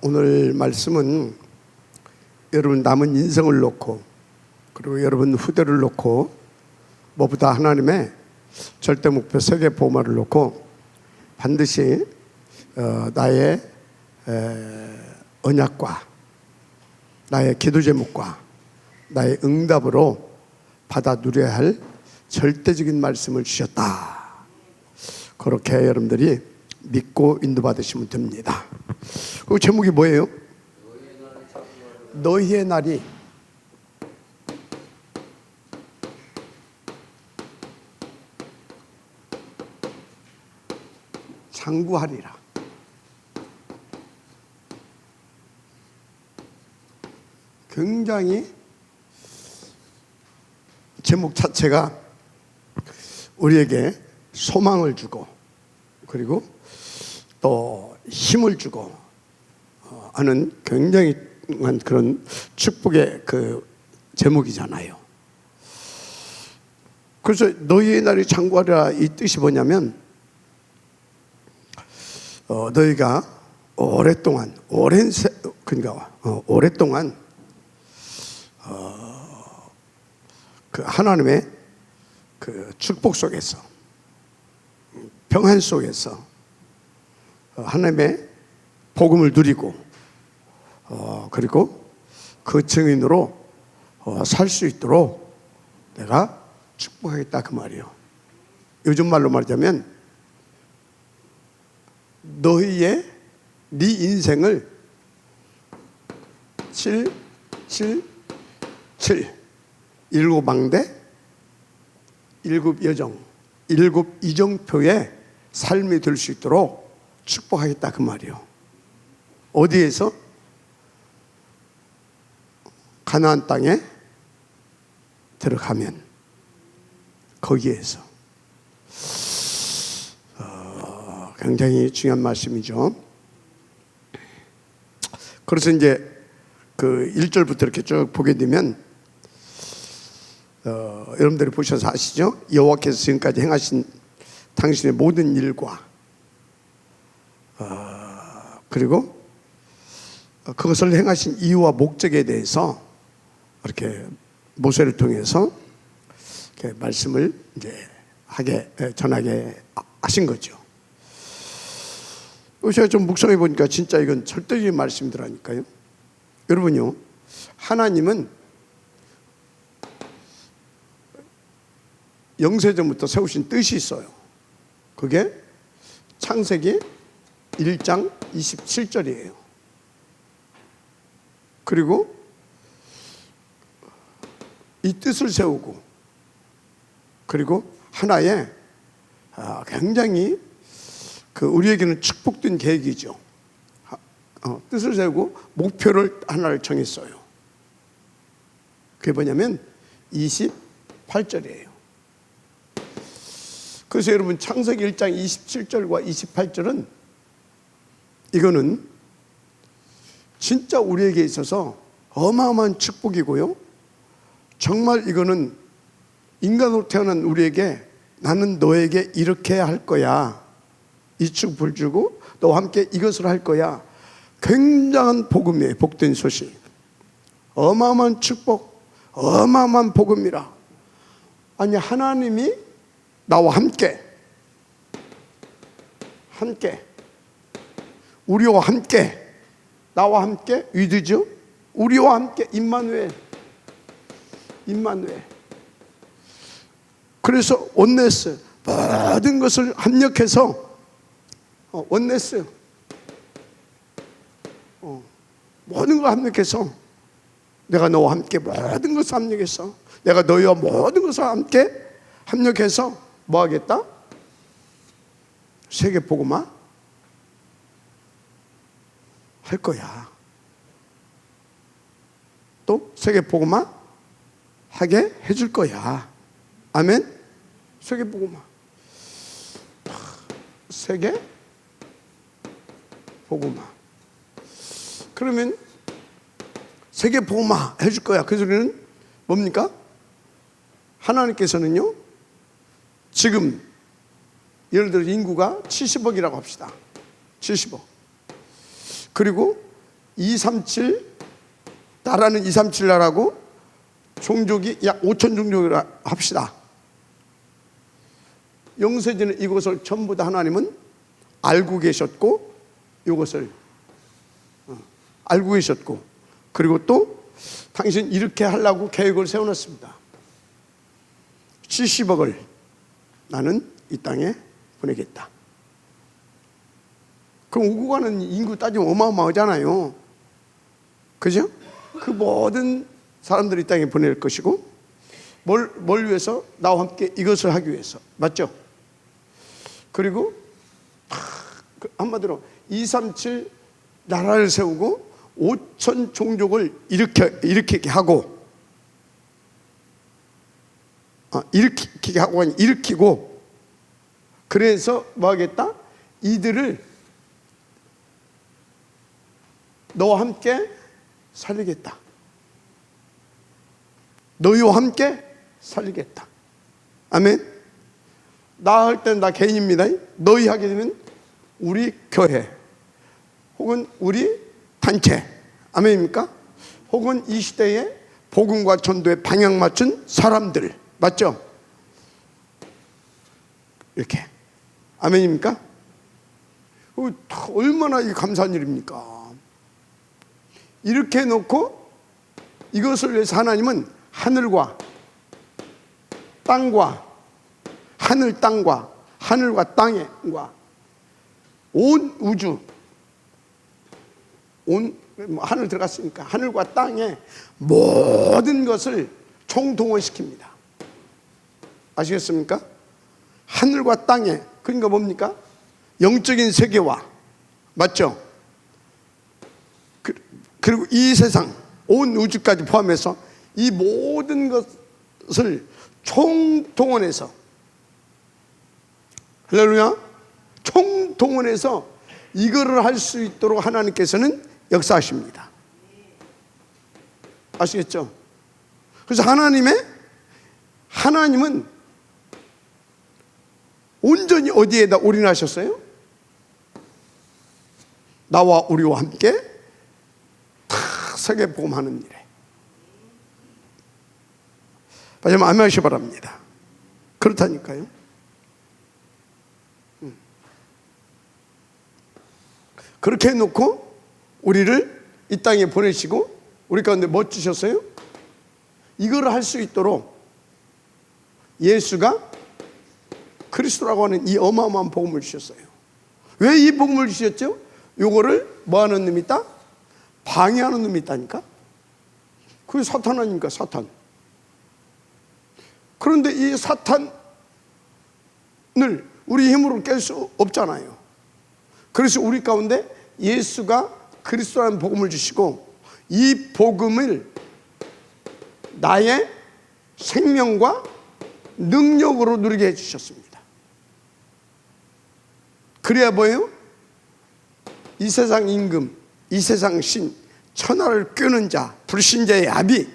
오늘 말씀은 여러분 남은 인생을 놓고 그리고 여러분 후대를 놓고 무엇보다 하나님의 절대 목표 세계 복음화를 놓고 반드시 나의 언약과 나의 기도 제목과 나의 응답으로 받아 누려야 할 절대적인 말씀을 주셨다. 그렇게 여러분들이 믿고 인도받으시면 됩니다. 그 제목이 뭐예요? 너희의 날이 장구하리라. 굉장히 제목 자체가 우리에게 소망을 주고 그리고 또 힘을 주고 하는 굉장히 그런 축복의 그 제목이잖아요. 그래서 너희의 날이 장구하리라 이 뜻이 뭐냐면 너희가 오랫동안 오랫동안 그 하나님의 그 축복 속에서 평안 속에서 하나님의 복음을 누리고 그리고 그 증인으로 살 수 있도록 내가 축복하겠다 그 말이에요. 요즘 말로 말하자면 네 인생을 777 일곱 망대 일곱 여정 일곱 이정표의 삶이 될 수 있도록 축복하겠다 그 말이에요. 어디에서? 가나안 땅에 들어가면 거기에서 굉장히 중요한 말씀이죠. 그래서 이제 그 1절부터 이렇게 쭉 보게 되면 여러분들이 보셔서 아시죠? 여호와께서 지금까지 행하신 당신의 모든 일과 그리고 그것을 행하신 이유와 목적에 대해서 이렇게 모세를 통해서 이렇게 말씀을 이제 전하게 하신 거죠. 제가 좀 묵상해 보니까 진짜 이건 절대적인 말씀이더라니까요. 여러분요, 하나님은 영세전부터 세우신 뜻이 있어요. 그게 창세기 1장 27절이에요. 그리고 이 뜻을 세우고 그리고 하나의 굉장히 그 우리에게는 축복된 계획이죠. 뜻을 세우고 목표를 하나를 정했어요. 그게 뭐냐면 28절이에요. 그래서 여러분 창세기 1장 27절과 28절은 이거는 진짜 우리에게 있어서 어마어마한 축복이고요. 정말 이거는 인간으로 태어난 우리에게 나는 너에게 이렇게 할 거야. 이 축복을 주고 너와 함께 이것을 할 거야. 굉장한 복음이에요. 복된 소식. 어마어마한 축복, 어마어마한 복음이라. 아니 하나님이 나와 함께 우리와 함께 나와 함께 위드죠. 우리와 함께 임마누엘. 그래서 원네스 모든 것을 합력해서 원네스 모든 걸 합력해서 내가 너와 함께 모든 것을 합력해서 내가 너희와 모든 것을 함께 합력해서 뭐 하겠다? 세계 복음화 할 거야. 또 세계 복음화 하게 해줄 거야. 아멘. 세계 복음화. 세계 복음화. 그러면 세계 복음화 해줄 거야. 그 소리는 뭡니까? 하나님께서는요, 지금 예를 들어 인구가 70억이라고 합시다. 70억. 그리고 237 나라는 237 나라고 종족이 약 5천 종족이라 합시다. 영세전에 이것을 전부 다 하나님은 알고 계셨고, 이것을 알고 계셨고, 그리고 또 당신 이렇게 하려고 계획을 세워놨습니다. 70억을 나는 이 땅에 보내겠다. 그럼 오고 가는 인구 따지면 어마어마하잖아요. 그죠? 그 모든 사람들이 이 땅에 보낼 것이고, 뭘 위해서? 나와 함께 이것을 하기 위해서. 맞죠? 그리고 한마디로 237 나라를 세우고 5천 종족을 일으키게 하고, 일으키게 하고 일으키고, 그래서 뭐 하겠다? 이들을 너와 함께 살리겠다. 너희와 함께 살리겠다. 아멘. 나 할 때는 나 개인입니다. 너희 하게 되면 우리 교회 혹은 우리 단체, 아멘입니까? 혹은 이 시대에 복음과 전도에 방향 맞춘 사람들, 맞죠? 이렇게, 아멘입니까? 얼마나 감사한 일입니까? 이렇게 해놓고 이것을 위해서 하나님은 하늘과 땅과 하늘 땅과 하늘과 땅과 온 우주, 하늘 들어갔으니까 하늘과 땅의 모든 것을 총동원시킵니다. 아시겠습니까? 하늘과 땅에, 그러니까 뭡니까? 영적인 세계와, 맞죠? 그리고 이 세상 온 우주까지 포함해서 이 모든 것을 총동원해서, 할렐루야, 총동원해서 이거를 할 수 있도록 하나님께서는 역사하십니다. 아시겠죠? 그래서 하나님은 온전히 어디에다 올인하셨어요? 나와 우리와 함께 다 세계 복음하는 일에. 마지막 아멘 하시기 바랍니다. 그렇다니까요. 그렇게 해놓고 우리를 이 땅에 보내시고 우리 가운데 뭐 주셨어요? 이거를 할 수 있도록 예수가 그리스도라고 하는 이 어마어마한 복음을 주셨어요. 왜 이 복음을 주셨죠? 요거를 뭐 하는 놈이 있다? 방해하는 놈이 있다니까? 그게 사탄 아닙니까? 사탄. 그런데 이 사탄을 우리 힘으로 깰 수 없잖아요. 그래서 우리 가운데 예수가 그리스도라는 복음을 주시고 이 복음을 나의 생명과 능력으로 누리게 해주셨습니다. 그래야 뭐예요? 이 세상 임금, 이 세상 신, 천하를 꿰는 자, 불신자의 아비,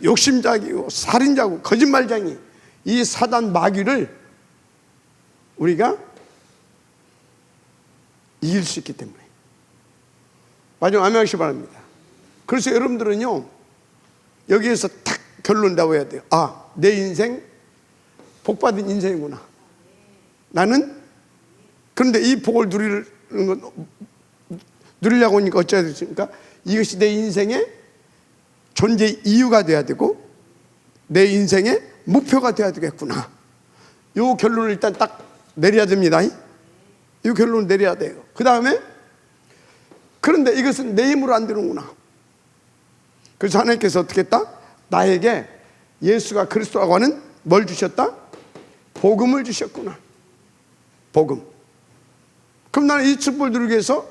욕심자이고 살인자고 거짓말쟁이, 이 사단 마귀를 우리가 이길 수 있기 때문에. 마지막 아멘 하시기 바랍니다. 그래서 여러분들은요, 여기에서 딱 결론 나와야 돼요. 아, 내 인생 복받은 인생이구나. 나는, 그런데 이 복을 누리려고 하니까 어찌해야 되십니까? 이것이 내 인생의 존재의 이유가 돼야 되고 내 인생의 목표가 돼야 되겠구나. 이 결론을 일단 딱 내려야 됩니다. 이 결론을 내려야 돼요. 그 다음에, 그런데 이것은 내 힘으로 안 되는구나. 그래서 하나님께서 어떻게 했다? 나에게 예수가 그리스도라고 하는 뭘 주셨다? 복음을 주셨구나. 복음. 그럼 나는 이 축복을 누리기 위해서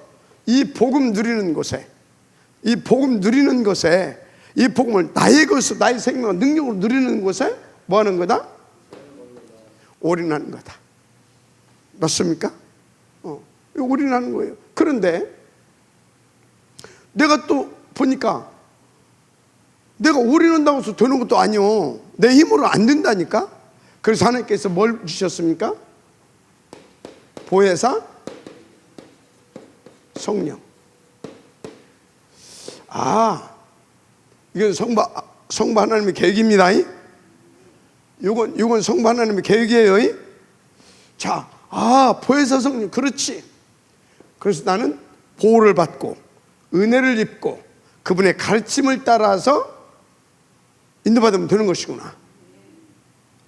이 복음 누리는 것에, 이 복음 누리는 것에, 이 복음을 나의 것으로, 나의 생명과 능력으로 누리는 것에 뭐 하는 거다? 올인하는 거다. 맞습니까? 올인하는 거예요. 그런데 내가 또 보니까 내가 올인한다고 해서 되는 것도 아니요. 내 힘으로 안 된다니까. 그래서 하나님께서 뭘 주셨습니까? 보혜사 성령. 이건 성부 하나님의 계획입니다. 이건 성부 하나님의 계획이에요. 자, 보혜사 성령, 그렇지. 그래서 나는 보호를 받고 은혜를 입고 그분의 가르침을 따라서 인도받으면 되는 것이구나.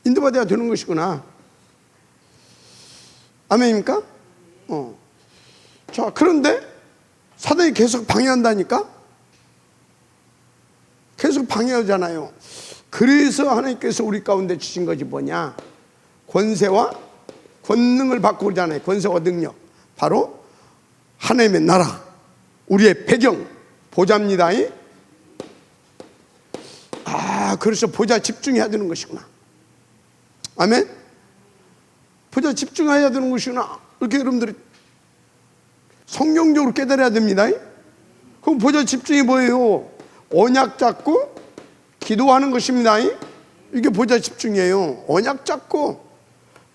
인도받아야 되는 것이구나. 아멘입니까? 자, 그런데 사단이 계속 방해한다니까? 계속 방해하잖아요. 그래서 하나님께서 우리 가운데 주신 것이 뭐냐? 권세와 권능을 받고 그러잖아요. 권세와 능력. 바로 하나님의 나라, 우리의 배경, 보좌입니다. 그래서 보좌 집중해야 되는 것이구나. 아멘? 보좌 집중해야 되는 것이구나. 이렇게 여러분들이 성경적으로 깨달아야 됩니다. 그럼 보좌 집중이 뭐예요? 언약 잡고 기도하는 것입니다. 이게 보좌 집중이에요. 언약 잡고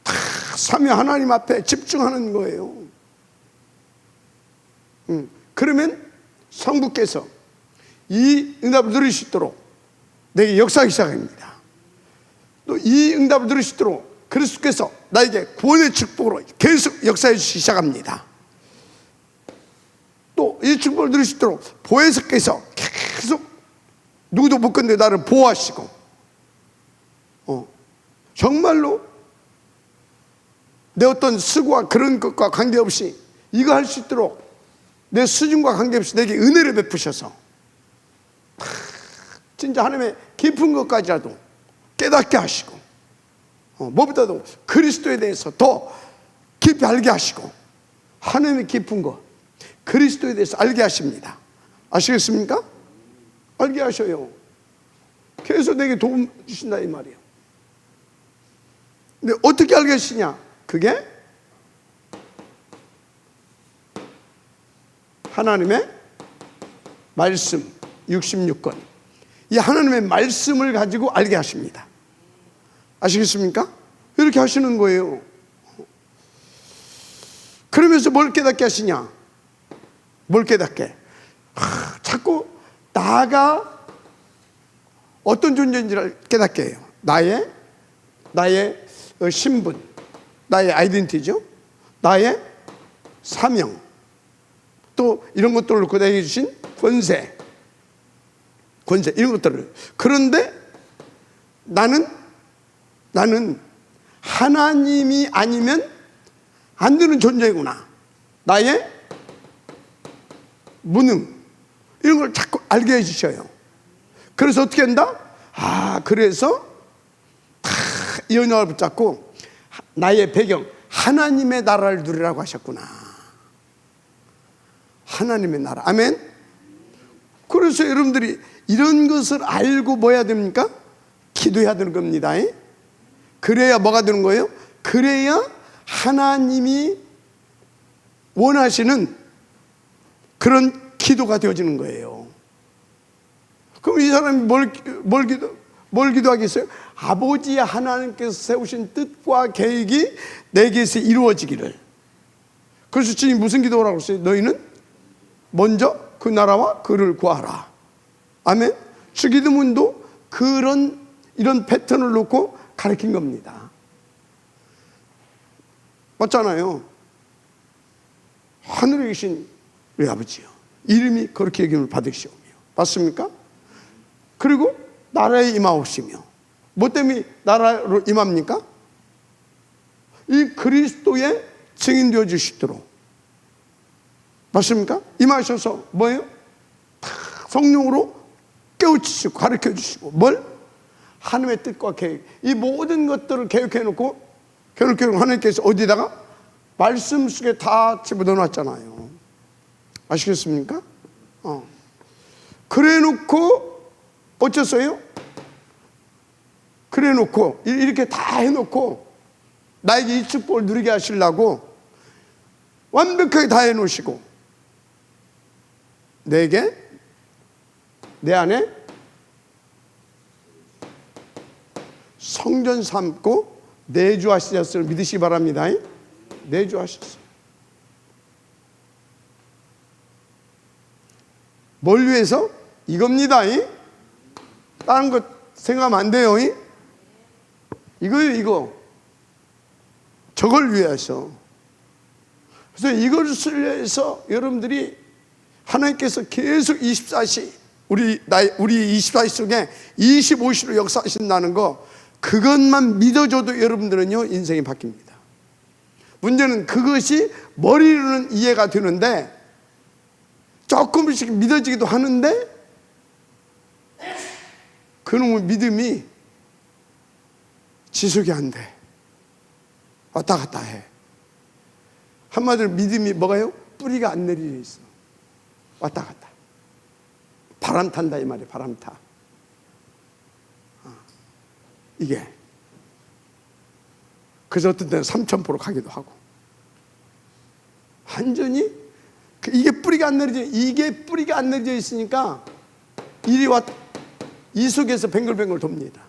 다 삼위 하나님 앞에 집중하는 거예요. 그러면 성부께서 이 응답을 누릴 수 있도록 내게 역사하기 시작합니다. 또 이 응답을 누릴 수 있도록 그리스도께서 나에게 구원의 축복으로 계속 역사해 주시기 시작합니다. 또 이 축복을 누릴 수 있도록 보혜사께서 계속 누구도 못 건데 나를 보호하시고 정말로 내 어떤 수고와 그런 것과 관계없이 이거 할 수 있도록 내 수준과 관계없이 내게 은혜를 베푸셔서 진짜 하나님의 깊은 것까지라도 깨닫게 하시고 무엇보다도 그리스도에 대해서 더 깊이 알게 하시고 하나님의 깊은 것 그리스도에 대해서 알게 하십니다. 아시겠습니까? 알게 하셔요. 계속 내게 도움 주신다 이 말이에요. 근데 어떻게 알게 하시냐? 그게 하나님의 말씀 66권 이 하나님의 말씀을 가지고 알게 하십니다. 아시겠습니까? 이렇게 하시는 거예요. 그러면서 뭘 깨닫게 하시냐? 뭘 깨닫게? 자꾸 나가 어떤 존재인지를 깨닫게 해요. 나의 신분, 나의 아이덴티티죠. 나의 사명, 또 이런 것들을 놓고 내게 주신 권세 이런 것들을. 그런데 나는 하나님이 아니면 안 되는 존재구나. 나의 무능 이런 걸 자꾸 알게 해주셔요. 그래서 어떻게 한다? 그래서 이 언약을 붙잡고 나의 배경 하나님의 나라를 누리라고 하셨구나. 하나님의 나라. 아멘. 그래서 여러분들이 이런 것을 알고 뭐 해야 됩니까? 기도해야 되는 겁니다. 그래야 뭐가 되는 거예요? 그래야 하나님이 원하시는 그런 기도가 되어지는 거예요. 그럼 이 사람이 뭘 기도하겠어요? 아버지 하나님께서 세우신 뜻과 계획이 내게서 이루어지기를. 그래서 주님 무슨 기도라고 했어요? 너희는 먼저 그 나라와 그를 구하라. 아멘. 주기도문도 이런 패턴을 놓고 가르친 겁니다. 맞잖아요. 하늘에 계신 우리 아버지요, 이름이 그렇게 여김을 받으시오며. 맞습니까? 그리고 나라에 임하옵시며. 뭐 때문에 나라로 임합니까? 이 그리스도의 증인 되어 주시도록. 맞습니까? 임하셔서 뭐예요? 성령으로 깨우치시고 가르쳐 주시고 뭘? 하나님의 뜻과 계획, 이 모든 것들을 계획해 놓고 하나님께서 어디다가? 말씀 속에 다 집어넣어 놨잖아요. 아시겠습니까? 그래 놓고 어쩌어요? 그래 놓고 이렇게 다 해놓고 나에게 이 축복을 누리게 하시려고 완벽하게 다 해놓으시고 내게 내 안에 성전 삼고 내주하셨을 믿으시기 바랍니다. 내주하셨어요. 뭘 위해서? 이겁니다. 다른 거 생각하면 안 돼요. 이거요, 이거. 저걸 위해서. 그래서 이것을 위해서 여러분들이 하나님께서 계속 24시, 우리 24시 속에 25시로 역사하신다는 거, 그것만 믿어줘도 여러분들은요, 인생이 바뀝니다. 문제는 그것이 머리로는 이해가 되는데, 조금씩 믿어지기도 하는데, 그놈의 믿음이 지속이 안 돼. 왔다 갔다 해. 한마디로 믿음이 뭐가요? 뿌리가 안 내리져 있어. 왔다 갔다. 바람 탄다 이 말이에요. 바람 타. 이게. 그래서 어떤 때는 3,000% 가기도 하고. 완전히 이게 뿌리가 안 내려져 있으니까 이 속에서 뱅글뱅글 돕니다.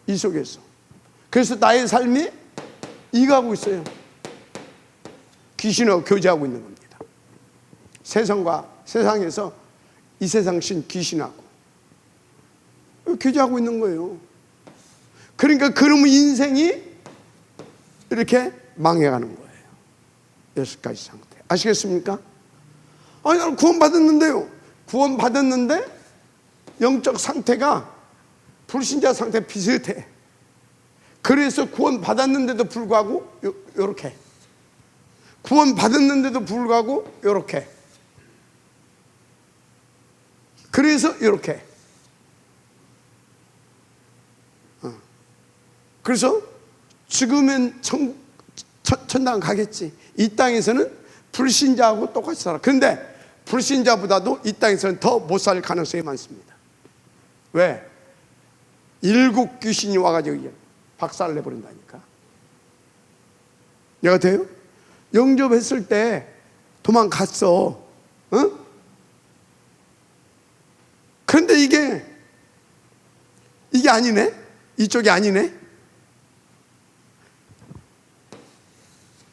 이 속에서. 그래서 나의 삶이 이거하고 있어요. 귀신하고 교제하고 있는 겁니다. 세상에서 이 세상 신 귀신하고 교제하고 있는 거예요. 그러니까 그러면 인생이 이렇게 망해가는 거예요. 6가지 상태. 아시겠습니까? 아니, 나는 구원받았는데요. 구원받았는데 영적 상태가 불신자 상태 비슷해. 그래서 구원받았는데도 불구하고 요렇게, 구원받았는데도 불구하고 요렇게, 그래서 요렇게. 그래서 죽으면 천당 가겠지. 이 땅에서는 불신자하고 똑같이 살아. 그런데 불신자보다도 이 땅에서는 더 못 살 가능성이 많습니다. 왜? 7 귀신이 와가지고 박살을 내버린다니까. 얘가 돼요? 영접했을 때 도망갔어. 그런데 이게 아니네? 이쪽이 아니네?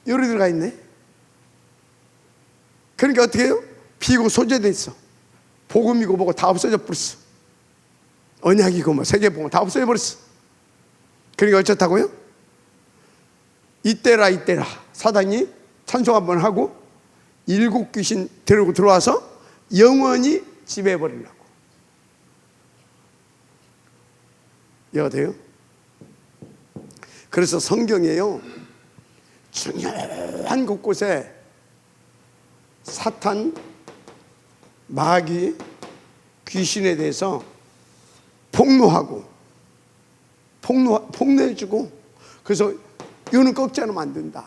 요리 들어가 있네? 그러니까 어떻게 해요? 비고 소재돼 있어. 복음이고 뭐고 다 없어져 버렸어. 언약이고 뭐 세계복음 다 없어져 버렸어. 그러니까 어쩌다고요? 이때라 사단이 찬송 한번 하고 7 귀신 데리고 들어와서 영원히 지배해버리려고. 이해가 돼요? 그래서 성경에요, 중요한 곳곳에 사탄, 마귀, 귀신에 대해서 폭로해주고, 그래서 이거는 꺾지 않으면 안 된다,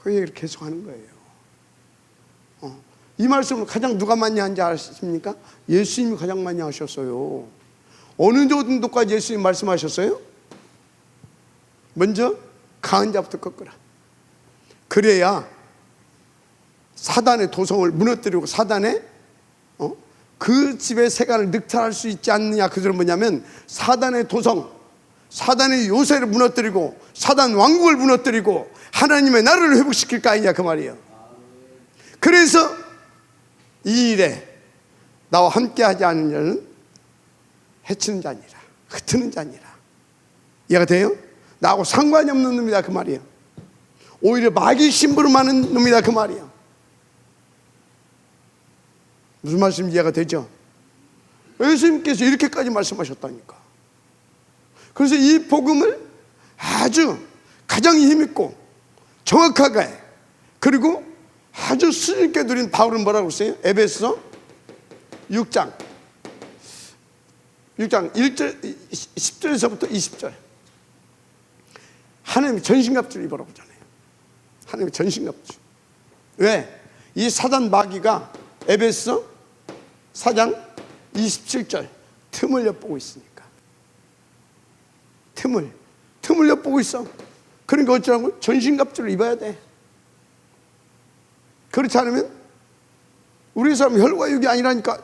그 얘기를 계속 하는 거예요. 이 말씀을 가장 누가 많이 한지 아십니까? 예수님이 가장 많이 하셨어요. 어느 정도까지 예수님 말씀하셨어요? 먼저 강한 자부터 꺾으라. 그래야 사단의 도성을 무너뜨리고 사단의 그 집의 세간을 늑탈할 수 있지 않느냐. 그들은 뭐냐면 사단의 도성, 사단의 요새를 무너뜨리고 사단 왕국을 무너뜨리고 하나님의 나라를 회복시킬 거 아니냐 그 말이에요. 그래서 이 일에 나와 함께하지 않은 자는 해치는 자니라, 흩트는 자니라. 이해가 돼요? 나하고 상관이 없는 놈이다 그 말이에요. 오히려 마귀 심부름하는 놈이다 그 말이에요. 무슨 말씀인지 이해가 되죠? 예수님께서 이렇게까지 말씀하셨다니까. 그래서 이 복음을 아주 가장 힘있고 정확하게, 그리고 아주 스님께 드린 바울은 뭐라고 했어요? 에베소 6장 1절 10절에서부터 20절. 하나님의 전신갑주를 입으라고 하잖아요. 하나님의 전신갑주. 왜? 이 사단 마귀가 에베소 4장 27절 틈을 엿보고 있으니까. 틈을 엿보고 있어. 그러니까 어쩌라고? 전신갑주를 입어야 돼. 그렇지 않으면 우리 사람 혈과 육이 아니라니까.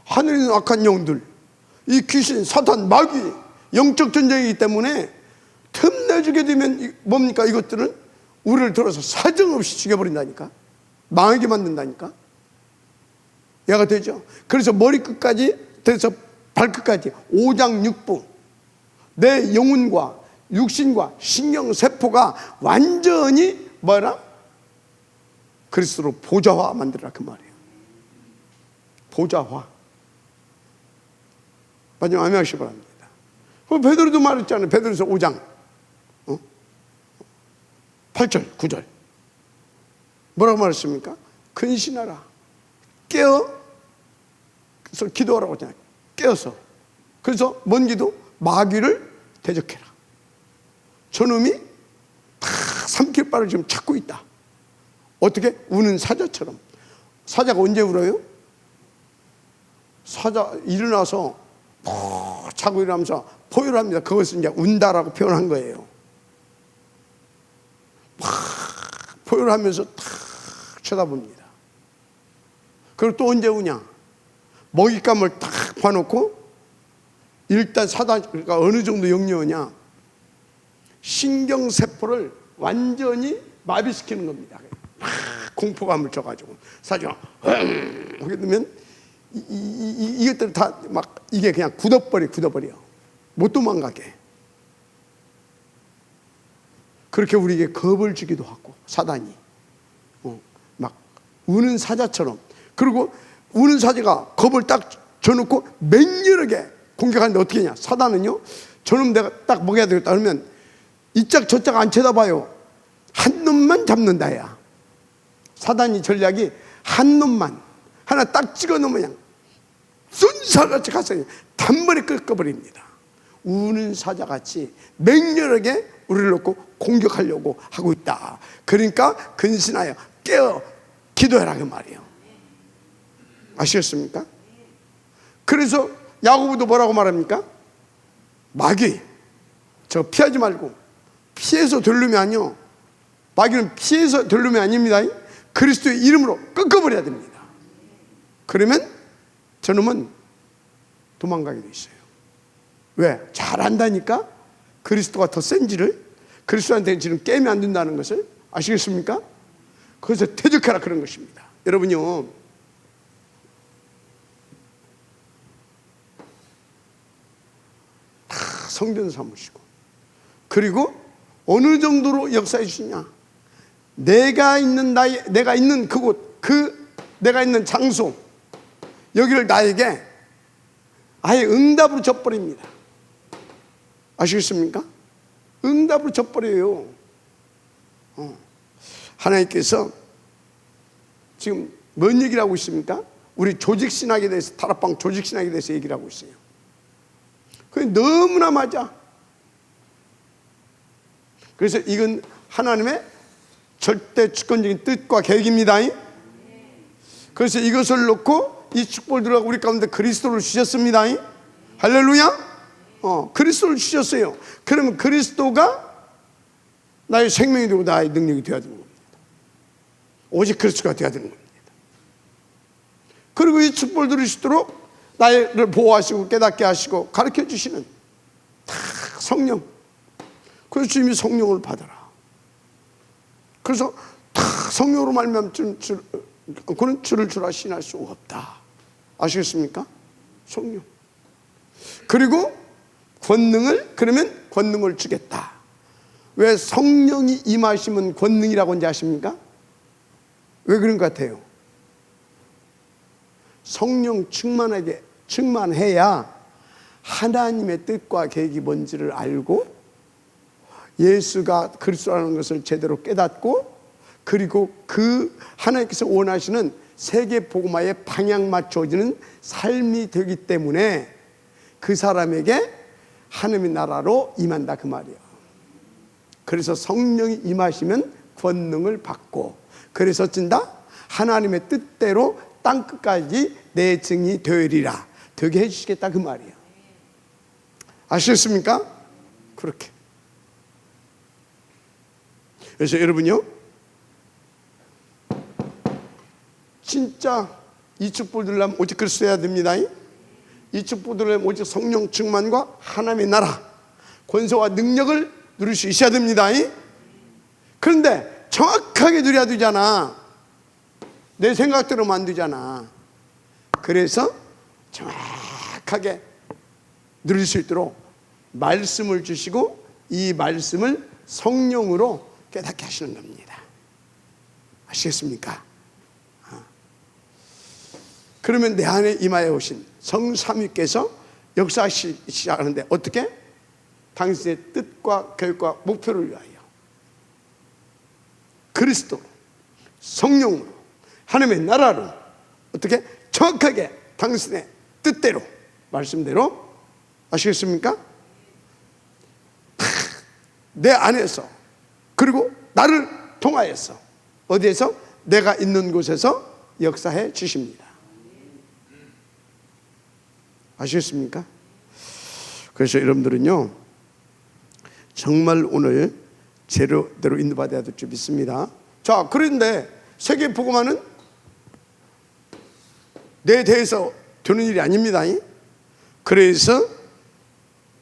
하늘에 있는 악한 영들, 이 귀신, 사탄, 마귀, 영적 전쟁이기 때문에 틈내주게 되면 뭡니까? 이것들은 우리를 들어서 사정없이 죽여버린다니까. 망하게 만든다니까. 얘가 되죠. 그래서 머리끝까지 돼서 발끝까지 오장육부, 내 영혼과 육신과 신경세포가 완전히 뭐라? 그리스도로 보좌화 만들라 그 말이에요. 보좌화. 마지막 아멘 하시기 바랍니다. 베드로도 말했잖아요. 베드로서 5장 8절 9절 뭐라고 말했습니까? 근신하라, 깨어. 그래서 기도하라고 했잖아요. 깨어서. 그래서 뭔 기도? 마귀를 대적해라. 저놈이 다 삼킬 바를 지금 찾고 있다. 어떻게? 우는 사자처럼. 사자가 언제 울어요? 사자 일어나서 푹 자고 일어나면서 포효를 합니다. 그것을 이제 운다라고 표현한 거예요. 막 포효를 하면서 탁 쳐다봅니다. 그리고 또 언제 우냐? 먹잇감을 탁 봐놓고 일단 사자가 어느 정도 역류하냐? 신경세포를 완전히 마비시키는 겁니다. 막 공포감을 줘가지고 사자가 하게 되면 이것들 다 막 이게 그냥 굳어버려. 못 도망가게. 그렇게 우리에게 겁을 주기도 하고 사단이 막 우는 사자처럼. 그리고 우는 사자가 겁을 딱 줘놓고 맹렬하게 공격하는데 어떻게 하냐? 사단은요, 저놈 내가 딱 먹여야 되겠다 그러면 이짝 저짝 안 쳐다봐요. 한 놈만 잡는다 야. 사단이 전략이 한 놈만 하나 딱 찍어놓으면 그냥 순사같이 가서 단번에 꺾어버립니다. 우는 사자같이 맹렬하게 우리를 놓고 공격하려고 하고 있다. 그러니까 근신하여 깨어 기도해라 그 말이에요. 아시겠습니까? 그래서 야고보도 뭐라고 말합니까? 마귀 저 피하지 말고 피해서 될 놈이 아니요. 마귀는 피해서 될 놈이 아닙니다. 그리스도의 이름으로 꺾어버려야 됩니다. 그러면 저놈은 도망가게 돼 있어요. 왜? 잘한다니까? 그리스도가 더 센지를, 그리스도한테는 지금 깨면 안 된다는 것을 아시겠습니까? 그래서 대적하라 그런 것입니다. 여러분요, 다 성전 삼으시고, 그리고 어느 정도로 역사해 주시냐? 내가 있는 그곳, 내가 있는 장소, 여기를 나에게 아예 응답으로 져버립니다. 아시겠습니까? 응답으로 져버려요. 하나님께서 지금 뭔 얘기를 하고 있습니까? 우리 조직신학에 대해서, 다락방 조직신학에 대해서 얘기를 하고 있어요. 그게 너무나 맞아. 그래서 이건 하나님의 절대 주권적인 뜻과 계획입니다. 그래서 이것을 놓고 이 축복을 들어가고 우리 가운데 그리스도를 주셨습니다. 할렐루야. 그리스도를 주셨어요. 그러면 그리스도가 나의 생명이 되고 나의 능력이 되어야 되는 겁니다. 오직 그리스도가 되어야 되는 겁니다. 그리고 이 축복을 들으시도록 나를 보호하시고 깨닫게 하시고 가르쳐 주시는 다 성령. 그래서 주님이 성령을 받아라. 그래서 다 성령으로 말미암아 그는 주를 주라 신할 수 없다. 아시겠습니까? 성령. 그리고 그러면 권능을 주겠다. 왜 성령이 임하시면 권능이라고 하는지 아십니까? 왜 그런 것 같아요? 성령 충만해야 하나님의 뜻과 계획이 뭔지를 알고 예수가 그리스도라는 것을 제대로 깨닫고, 그리고 그 하나님께서 원하시는 세계 복음화에 방향 맞춰지는 삶이 되기 때문에 그 사람에게 하나님의 나라로 임한다 그 말이에요. 그래서 성령이 임하시면 권능을 받고, 그래서 어쩐다? 하나님의 뜻대로 땅끝까지 내 증이 되리라, 되게 해주시겠다 그 말이에요. 아시겠습니까? 그렇게. 그래서 여러분요, 진짜 이 축복을 누리려면 오직 그리스도 해야 됩니다. 이 축복을 누리려면 오직 성령 충만과 하나님의 나라, 권세와 능력을 누릴 수 있어야 됩니다. 그런데 정확하게 누려야 되잖아. 내 생각대로만 안 되잖아. 그래서 정확하게 누릴 수 있도록 말씀을 주시고 이 말씀을 성령으로 깨닫게 하시는 겁니다. 아시겠습니까? 그러면 내 안에 임하여 오신 성삼위께서 역사하시기 시작하는데 어떻게? 당신의 뜻과 계획과 목표를 위하여 그리스도 성령으로 하나님의 나라로 어떻게? 정확하게 당신의 뜻대로 말씀대로 아시겠습니까? 내 안에서 그리고 나를 통하여서 어디에서? 내가 있는 곳에서 역사해 주십니다. 아시겠습니까? 그래서 여러분들은요 정말 오늘 제대로 인도받아야 될 줄 믿습니다. 자, 그런데 세계복음화는 내 대해서 되는 일이 아닙니다. 그래서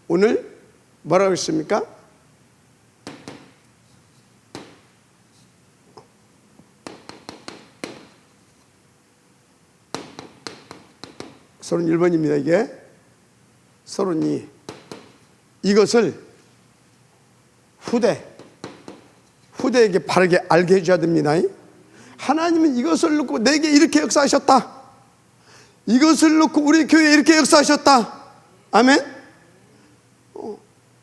오늘 뭐라고 했습니까? 서른 1번입니다. 이게 서른이 이것을 후대에게 바르게 알게 해줘야 됩니다. 하나님은 이것을 놓고 내게 이렇게 역사하셨다. 이것을 놓고 우리 교회에 이렇게 역사하셨다. 아멘.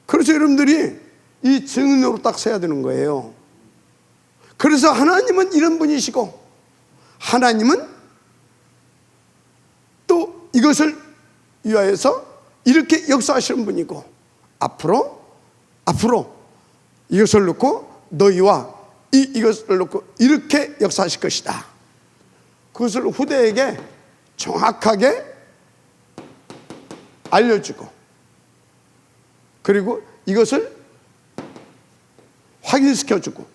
그래서 여러분들이 이 증인으로 딱 서야 되는 거예요. 그래서 하나님은 이런 분이시고 하나님은 또 이것을 위하여서 이렇게 역사하시는 분이고 앞으로 이것을 놓고 너희와 이것을 놓고 이렇게 역사하실 것이다. 그것을 후대에게 정확하게 알려주고 그리고 이것을 확인시켜주고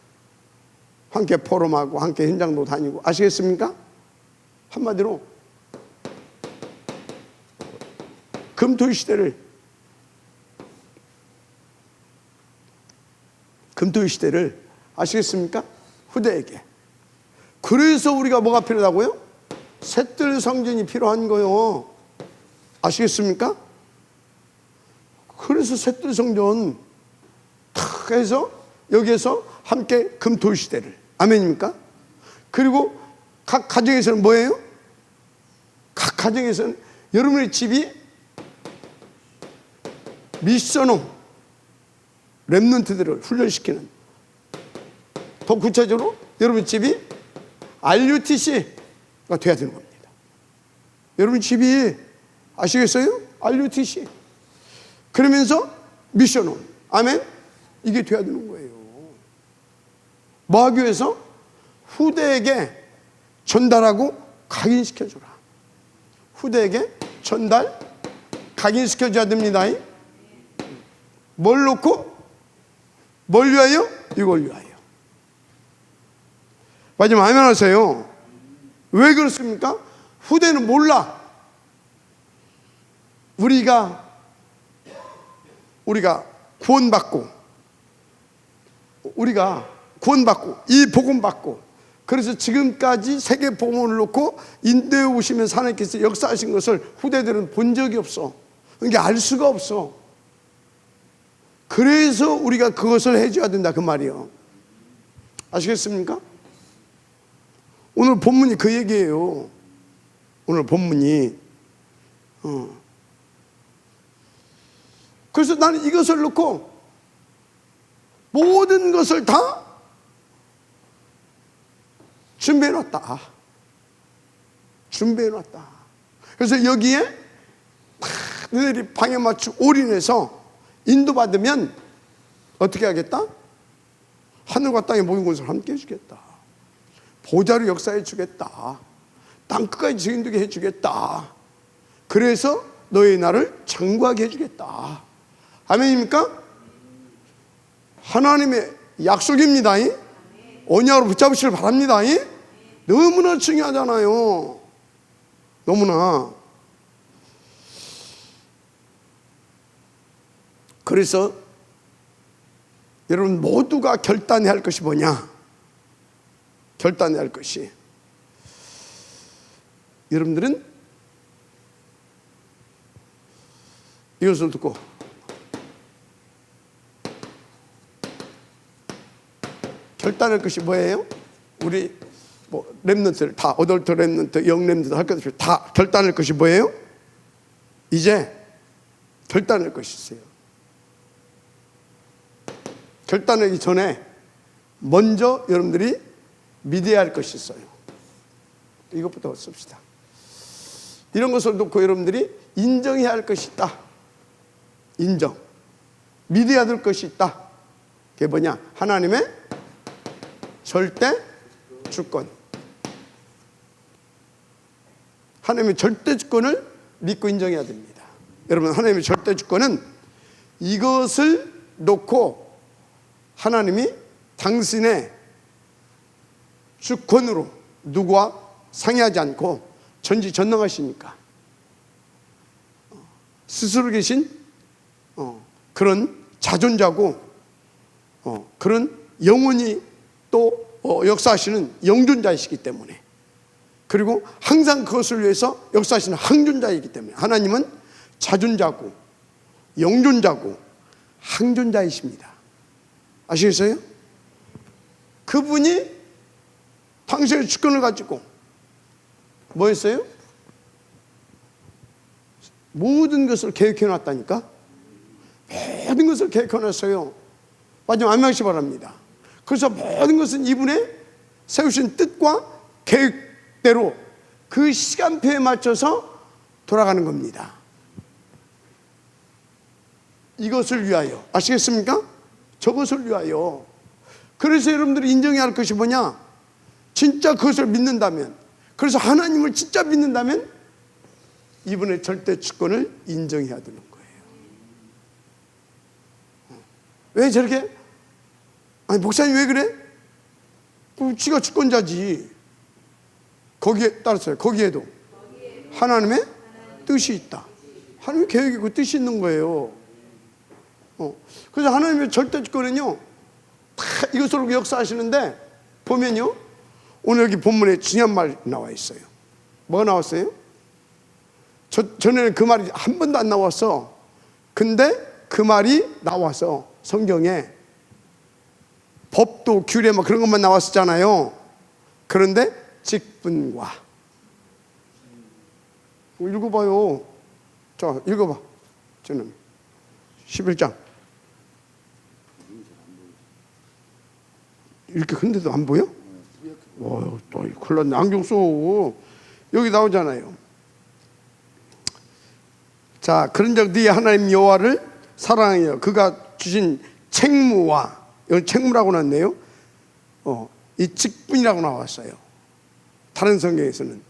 함께 포럼하고 함께 현장도 다니고 아시겠습니까? 한마디로 금토일 시대를 아시겠습니까? 후대에게. 그래서 우리가 뭐가 필요하다고요? 셋들 성전이 필요한 거요. 아시겠습니까? 그래서 셋들 성전 탁 해서 여기에서 함께 금토일 시대를. 아멘입니까? 그리고 각 가정에서는 뭐예요? 각 가정에서는 여러분의 집이 미션홈 렘넌트들을 훈련시키는, 더 구체적으로 여러분 집이 RUTC가 돼야 되는 겁니다. 여러분 집이 아시겠어요? RUTC. 그러면서 미션홈. 아멘. 이게 돼야 되는 거예요. 뭐 하기 위해서? 후대에게 전달하고 각인시켜줘라. 후대에게 전달, 각인시켜줘야 됩니다. 뭘 놓고? 뭘 위하여? 이걸 위하여. 마지막 아멘 하세요. 왜 그렇습니까? 후대는 몰라. 우리가 구원받고 이 복음 받고 그래서 지금까지 세계 복음을 놓고 인도에 오시면서 하나님께서 역사하신 것을 후대들은 본 적이 없어. 그러니까 알 수가 없어. 그래서 우리가 그것을 해줘야 된다 그 말이에요. 아시겠습니까? 오늘 본문이 그 얘기예요. 오늘 본문이 그래서 나는 이것을 놓고 모든 것을 다 준비해놨다. 그래서 여기에 너희들이 방에 맞추고 올인해서 인도받으면 어떻게 하겠다? 하늘과 땅의 모든 것을 함께 해주겠다. 보좌로 역사해 주겠다. 땅끝까지 증인되게 해주겠다. 그래서 너희 나를 장구하게 해주겠다. 아멘입니까? 하나님의 약속입니다. 언약으로 붙잡으시길 바랍니다. 너무나 중요하잖아요. 너무나. 그래서 여러분 모두가 결단해야 할 것이 뭐냐? 결단해야 할 것이, 여러분들은 이것을 듣고 결단할 것이 뭐예요? 우리 뭐 렘넌트들 다 어덜트 렘넌트, 영 렘넌트 할 것 없이 다 결단할 것이 뭐예요? 이제 결단할 것이 있어요. 결단하기 전에 먼저 여러분들이 믿어야 할 것이 있어요. 이것부터 씁시다. 이런 것을 놓고 여러분들이 인정해야 할 것이 있다. 인정. 믿어야 될 것이 있다. 그게 뭐냐? 하나님의 절대 주권. 하나님의 절대 주권을 믿고 인정해야 됩니다. 여러분, 하나님의 절대 주권은 이것을 놓고 하나님이 당신의 주권으로 누구와 상의하지 않고 전지전능하시니까 스스로 계신 그런 자존자고 그런 영원히 또 역사하시는 영존자이시기 때문에, 그리고 항상 그것을 위해서 역사하시는 항존자이기 때문에 하나님은 자존자고 영존자고 항존자이십니다. 아시겠어요? 그분이 당신의 주권을 가지고 뭐 했어요? 모든 것을 계획해 놨다니까. 모든 것을 계획해 놨어요. 마지막 한 명씩 바랍니다. 그래서 모든 것은 이분의 세우신 뜻과 계획대로 그 시간표에 맞춰서 돌아가는 겁니다. 이것을 위하여. 아시겠습니까? 저것을 위하여. 그래서 여러분들이 인정해야 할 것이 뭐냐? 진짜 그것을 믿는다면, 그래서 하나님을 진짜 믿는다면 이분의 절대 주권을 인정해야 되는 거예요. 왜 저렇게? 아니, 목사님 왜 그래? 지가 주권자지. 거기에 따라서요. 거기에도 하나님의 뜻이 있다. 하나님의 계획이고 뜻이 있는 거예요. 그래서 하나님의 절대 주권은요, 다 이것으로 역사하시는데, 보면요, 오늘 여기 본문에 중요한 말 나와 있어요. 뭐가 나왔어요? 전에는 그 말이 한 번도 안 나왔어. 근데 그 말이 나와서 성경에 법도 규례 뭐 그런 것만 나왔었잖아요. 그런데 직분과, 읽어봐요. 자, 읽어봐. 저는 11장. 이렇게 근데도 안 보여? 와, 또 큰일 났네. 안경 써. 여기 나오잖아요. 자, 그런즉 네 하나님 여호와를 사랑하여 그가 주신 책무와, 여기 책무라고 나왔네요. 이 직분이라고 나왔어요. 다른 성경에서는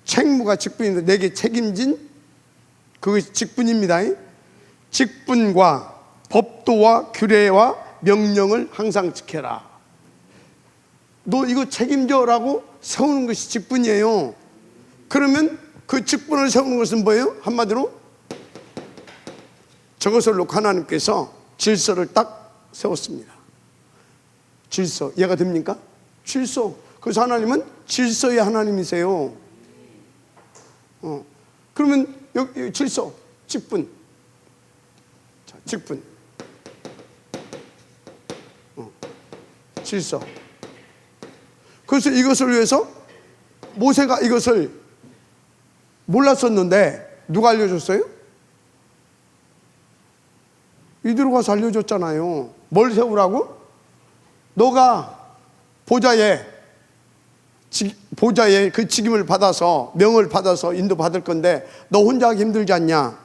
책무가 직분인데 내게 책임진 그것이 직분입니다. 직분과 법도와 규례와 명령을 항상 지켜라. 너 이거 책임져라고 세우는 것이 직분이에요. 그러면 그 직분을 세우는 것은 뭐예요? 한마디로 저것을 놓고 하나님께서 질서를 딱 세웠습니다. 질서, 이해가 됩니까? 질서. 그래서 하나님은 질서의 하나님이세요. 그러면 여기 질서, 직분. 자, 직분. 질서. 그래서 이것을 위해서 모세가 이것을 몰랐었는데 누가 알려줬어요? 이리로 가서 알려줬잖아요. 뭘 세우라고? 너가 보좌에 그 직임을 받아서, 명을 받아서 인도받을 건데 너 혼자 하기 힘들지 않냐?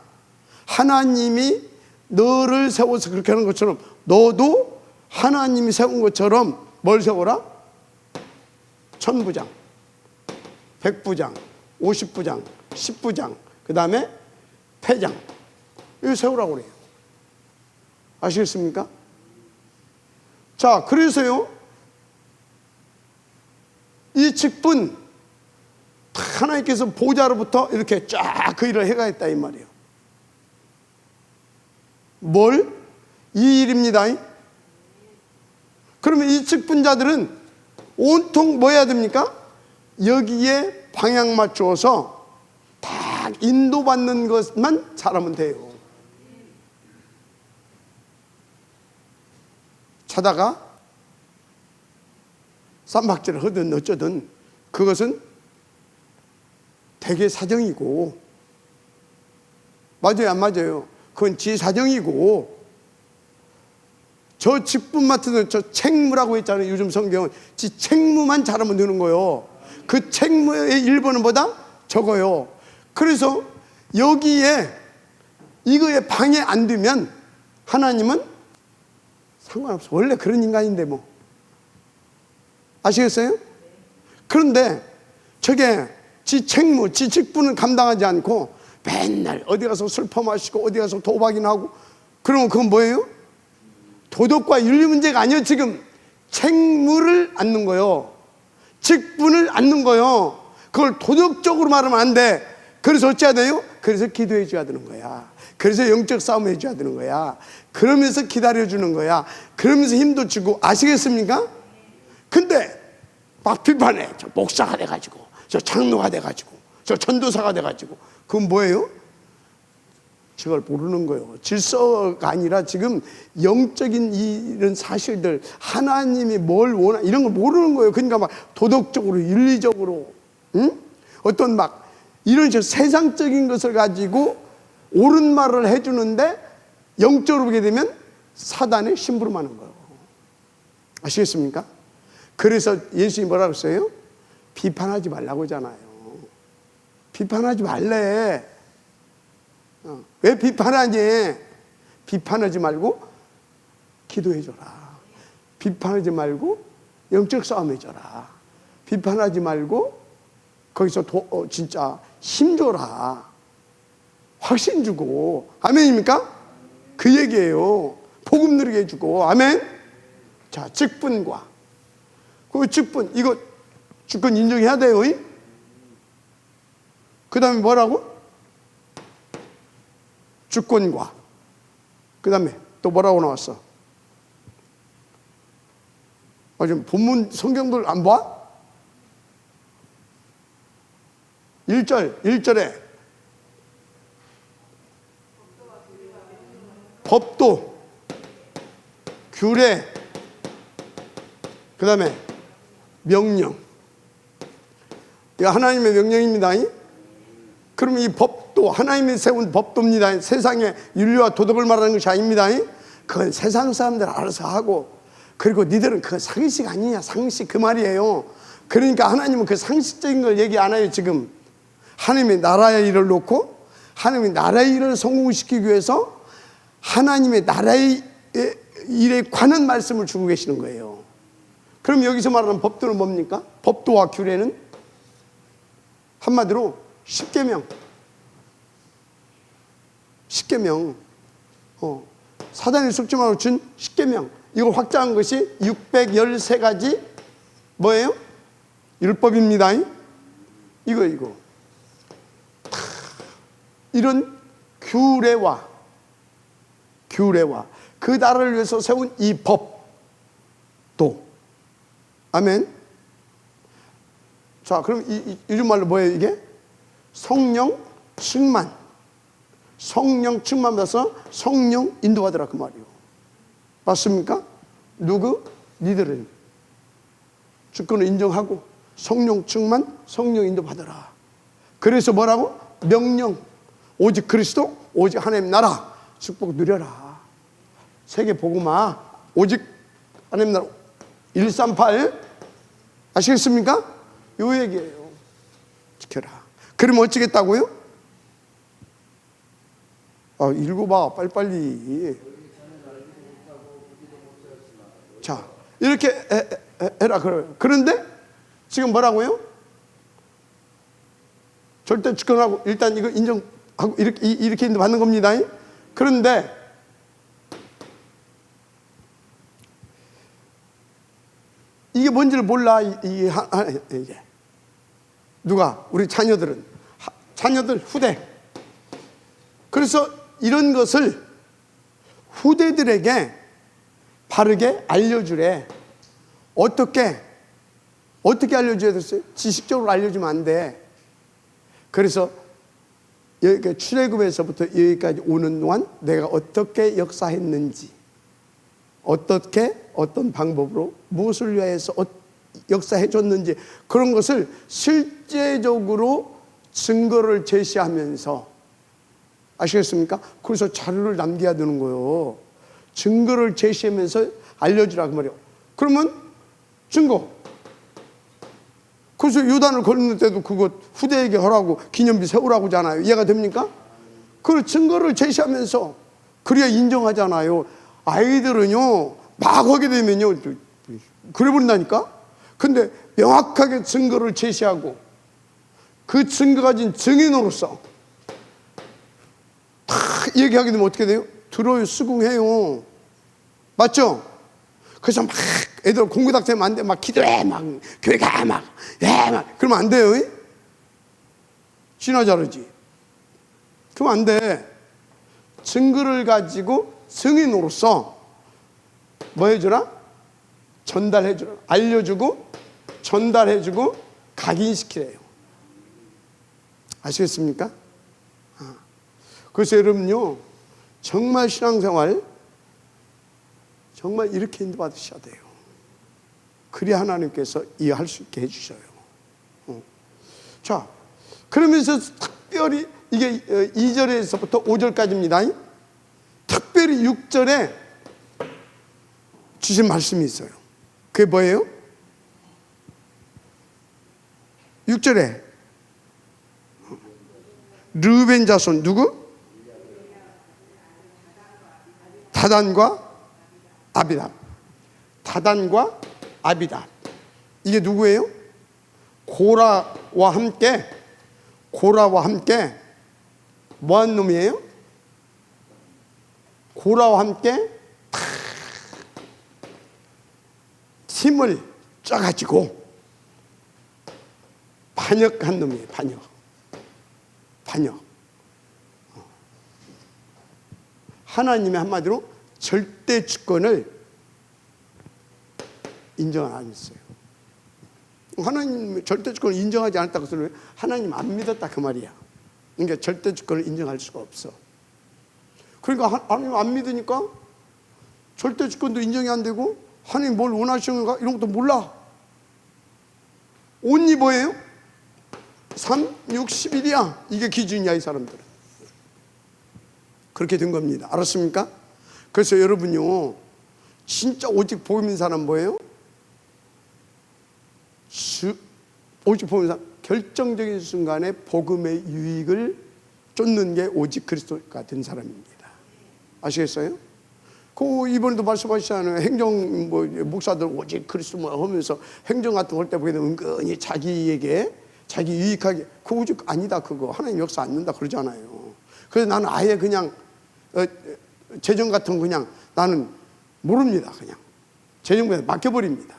하나님이 너를 세워서 그렇게 하는 것처럼 너도 하나님이 세운 것처럼 뭘 세워라? 1000부장, 100부장, 50부장, 10부장, 그 다음에 패장, 이거 세우라고 그래요. 아시겠습니까? 자, 그래서요, 이 직분 하나님께서 보좌로부터 이렇게 쫙 그 일을 해가겠다 이 말이에요. 뭘? 이 일입니다. 그러면 이 직분자들은 온통 뭐 해야 됩니까? 여기에 방향 맞추어서 딱 인도받는 것만 잘하면 돼요. 자다가 쌈박질을 하든 어쩌든 그것은 대개 사정이고, 맞아요 안 맞아요? 그건 지 사정이고, 저 직분 맡은 저 책무라고 했잖아요. 요즘 성경은 지 책무만 잘하면 되는 거요. 그 책무의 일부는 보다 적어요. 그래서 여기에 이거에 방해 안 되면 하나님은 상관없어. 원래 그런 인간인데 뭐. 아시겠어요? 그런데 저게 지 책무, 지 직분을 감당하지 않고 맨날 어디 가서 술 퍼마시고 어디 가서 도박이나 하고, 그러면 그건 뭐예요? 도덕과 윤리 문제가 아니에요. 지금 책무를 안는 거요. 직분을 안는 거요. 그걸 도덕적으로 말하면 안 돼. 그래서 어찌해야 돼요? 그래서 기도해 줘야 되는 거야. 그래서 영적 싸움 해줘야 되는 거야. 그러면서 기다려주는 거야. 그러면서 힘도 주고. 아시겠습니까? 근데 막 비판해. 저 목사가 돼가지고, 저 장로가 돼가지고, 저 전도사가 돼가지고. 그건 뭐예요? 저걸 모르는 거예요. 질서가 아니라 지금 영적인 이런 사실들, 하나님이 뭘 원하, 이런 걸 모르는 거예요. 그러니까 막 도덕적으로, 윤리적으로, 응? 어떤 막 이런 세상적인 것을 가지고 옳은 말을 해주는데 영적으로 보게 되면 사단의 심부름하는 거예요. 아시겠습니까? 그래서 예수님이 뭐라고 했어요? 비판하지 말라고 하잖아요. 비판하지 말래. 왜 비판하니? 비판하지 말고 기도해줘라. 비판하지 말고 영적 싸움 해줘라. 비판하지 말고 거기서 진짜 힘줘라. 확신 주고. 아멘입니까? 그 얘기예요. 복음 누리게 해주고. 아멘. 자, 직분과 그 직분, 이거 주권 인정해야 돼요. 그 다음에 뭐라고? 주권과 그 다음에 또 뭐라고 나왔어? 지금 본문 성경들 안 봐? 1절에 법도, 규례, 그 다음에 명령. 이거 하나님의 명령입니다. 그럼 이 법도 하나님이 세운 법도입니다. 세상의 윤리와 도덕을 말하는 것이 아닙니다. 그건 세상 사람들 알아서 하고, 그리고 니들은 그거 상식 아니냐, 상식, 그 말이에요. 그러니까 하나님은 그 상식적인 걸 얘기 안 해요. 지금 하나님의 나라의 일을 놓고 하나님의 나라의 일을 성공시키기 위해서 하나님의 나라의 일에 관한 말씀을 주고 계시는 거예요. 그럼 여기서 말하는 법도는 뭡니까? 법도와 규례는 한마디로 십계명. 사단이 속지 말고 준 십계명. 이걸 확장한 것이 613가지 뭐예요? 율법입니다. 이거 이런 규례와 그 나라를 위해서 세운 이 법도. 아멘. 자, 그럼 요즘 말로 뭐예요 이게? 성령 충만. 성령 충만 받아서 성령 인도받으라, 그 말이요. 맞습니까? 누구? 니들은 주권을 인정하고 성령 충만, 성령 인도받으라. 그래서 뭐라고? 명령. 오직 그리스도, 오직 하나님 나라 축복 누려라. 세계 복음화, 오직 하나님 나라 138. 아시겠습니까? 요 얘기예요. 지켜라. 그러면 어찌겠다고요? 읽어봐 빨리빨리. 자, 이렇게 해라. 그런데 지금 뭐라고요? 절대 주권하고 일단 이거 인정하고 이렇게 인도받는 겁니다. 그런데 이게 뭔지를 몰라. 이제 누가? 우리 자녀들 후대. 그래서 이런 것을 후대들에게 바르게 알려주래. 어떻게 알려줘야 됐어요? 지식적으로 알려주면 안 돼. 그래서 여기까지 출애굽에서부터 여기까지 오는 동안 내가 어떻게 역사했는지, 어떻게 어떤 방법으로 무엇을 위해서 역사해 줬는지 그런 것을 실제적으로 증거를 제시하면서 아시겠습니까? 그래서 자료를 남겨야 되는 거예요. 증거를 제시하면서 알려주라 그 말이에요. 그러면 증거. 그래서 요단을 건널 때도 그거 후대에게 하라고 기념비 세우라고 하잖아요. 이해가 됩니까? 그 증거를 제시하면서 그래야 인정하잖아요. 아이들은요 막 하게 되면요 그래 버린다니까. 근데 명확하게 증거를 제시하고 그 증거 가진 증인으로서 다 얘기하게 되면 어떻게 돼요? 들어요, 수긍해요. 맞죠? 그래서 막 애들 공부닥치면 안 돼. 막 기도해, 막 교회 가, 막 그러면 안 돼요. 진화자르지. 그러면 안 돼. 증거를 가지고 증인으로서 뭐 해주라? 전달해주라. 알려주고 전달해주고 각인시키래요. 아시겠습니까? 그래서 여러분요 정말 신앙생활 정말 이렇게 인도받으셔야 돼요. 그래야 하나님께서 이해할 수 있게 해주셔요. 자, 그러면서 특별히 이게 2절에서부터 5절까지입니다. 특별히 6절에 주신 말씀이 있어요. 그게 뭐예요? 6절에 르벤 자손 누구? 다단과 아비답. 다단과 아비답. 이게 누구예요? 고라와 함께 뭐한 놈이에요? 고라와 함께 힘을 짜가지고 반역한 놈이에요. 반역. 하나님의 한마디로 절대 주권을 인정 안 했어요. 하나님 절대 주권을 인정하지 않았다고 소리는 하나님 안 믿었다 그 말이야. 그러니까 절대 주권을 인정할 수가 없어. 그러니까 하나님 안 믿으니까 절대 주권도 인정이 안 되고 하나님 뭘 원하시는가 이런 것도 몰라. 옷이 뭐예요? 3, 6, 11이야. 이게 기준이야 이 사람들은. 그렇게 된 겁니다. 알았습니까? 그래서 여러분요 진짜 오직 복음 있는 사람 뭐예요? 오직 복음 있는 사람 결정적인 순간에 복음의 유익을 쫓는 게 오직 그리스도가 된 사람입니다. 아시겠어요? 그 이번에도 말씀하시잖아요. 행정 목사들 오직 그리스도 하면서 행정 같은 거 할 때 보게 되면 은근히 자기에게 자기 유익하게 그 오직 아니다 그거 하나님 역사 안 는다 그러잖아요. 그래서 나는 아예 그냥 재정 같은 거 그냥 나는 모릅니다. 그냥 재정부에 맡겨버립니다.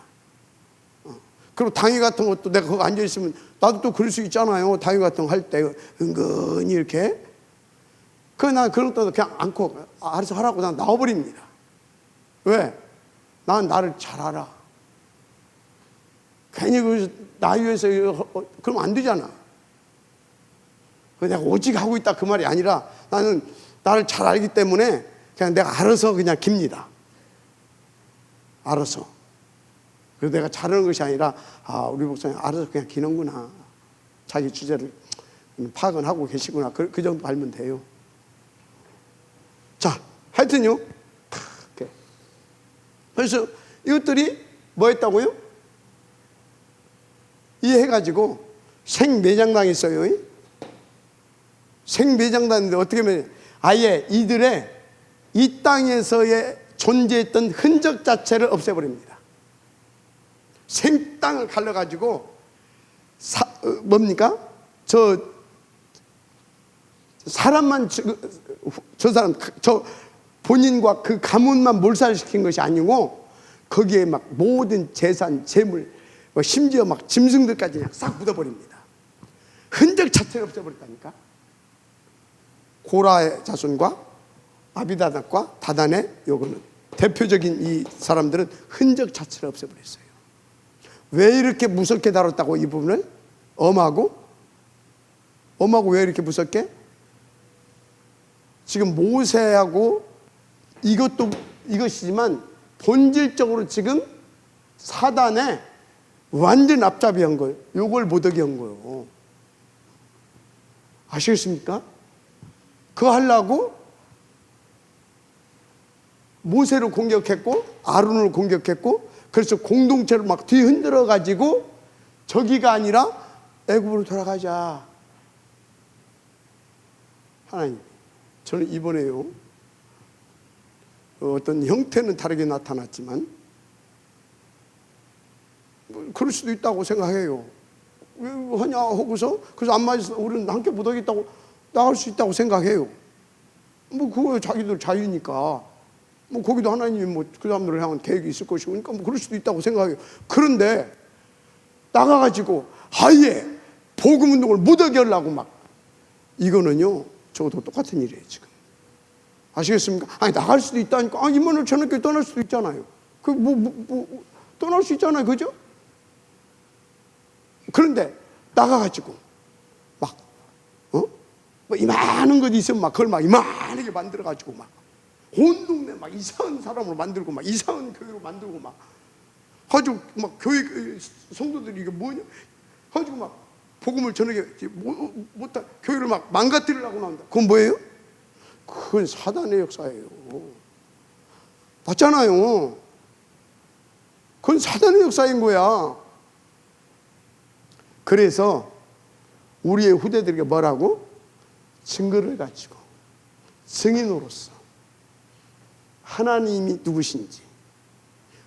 그리고 당회 같은 것도 내가 거기 앉아있으면 나도 또 그럴 수 있잖아요. 당회 같은 거 할 때 은근히 이렇게 난 그런 것도 그냥 안고 알아서 하라고 난 나와버립니다. 왜? 난 나를 잘 알아. 괜히 나 위해서 그러면 안 되잖아. 내가 오직 하고 있다 그 말이 아니라 나는 나를 잘 알기 때문에 그냥 내가 알아서 그냥 깁니다. 알아서. 그래서 내가 잘하는 것이 아니라 우리 목사님 알아서 그냥 기는구나. 자기 주제를 파악은 하고 계시구나. 그 정도 알면 돼요. 자, 하여튼요. 그래서 이것들이 뭐 했다고요? 이해해가지고 생매장당했어요. 생매장당했는데 어떻게 하면 아예 이들의 이 땅에서의 존재했던 흔적 자체를 없애버립니다. 생땅을 갈라가지고 뭡니까? 사람만 저 사람 저 본인과 그 가문만 몰살시킨 것이 아니고 거기에 막 모든 재산, 재물, 심지어 막 짐승들까지 그냥 싹 묻어버립니다. 흔적 자체를 없애버렸다니까. 고라의 자손과 아비다닥과 다단의 요거는 대표적인 이 사람들은 흔적 자체를 없애버렸어요. 왜 이렇게 무섭게 다뤘다고 이 부분을? 엄하고 왜 이렇게 무섭게? 지금 모세하고 이것도 이것이지만 본질적으로 지금 사단에 완전 앞잡이 한 거예요. 요걸 못하게 한 거예요. 아시겠습니까? 그거 하려고 모세를 공격했고 아론을 공격했고, 그래서 공동체를 막 뒤흔들어 가지고 저기가 아니라 애굽으로 돌아가자. 하나님, 저는 이번에요, 어떤 형태는 다르게 나타났지만 뭐 그럴 수도 있다고 생각해요. 왜 하냐 하고서 그래서 안 맞아서 우리는 함께 못 하겠다고 나갈 수 있다고 생각해요. 뭐 그거 자기들 자유니까. 뭐 거기도 하나님이 뭐 그 사람들을 향한 계획이 있을 것이고, 그러니까 뭐 그럴 수도 있다고 생각해요. 그런데 나가가지고 아예 복음 운동을 못하게 하려고 막, 이거는요 저도 똑같은 일이에요 지금. 아시겠습니까? 아니 나갈 수도 있다니까. 아, 임마누엘 전학교회 떠날 수도 있잖아요. 그 떠날 수 있잖아요, 그죠? 그런데 나가가지고 막 뭐 이만한 것 있으면 막 그걸 막 이만하게 만들어가지고 막 온 동네 막 이상한 사람으로 만들고 막 이상한 교회로 만들고 막 가지고 막 교회 성도들이 이게 뭐냐 가지고 막 복음을 전하게 못한 교회를 막 망가뜨리려고 나온다. 그건 뭐예요? 그건 사단의 역사예요. 맞잖아요. 그건 사단의 역사인 거야. 그래서 우리의 후대들에게 뭐라고? 증거를 가지고 증인으로서 하나님이 누구신지,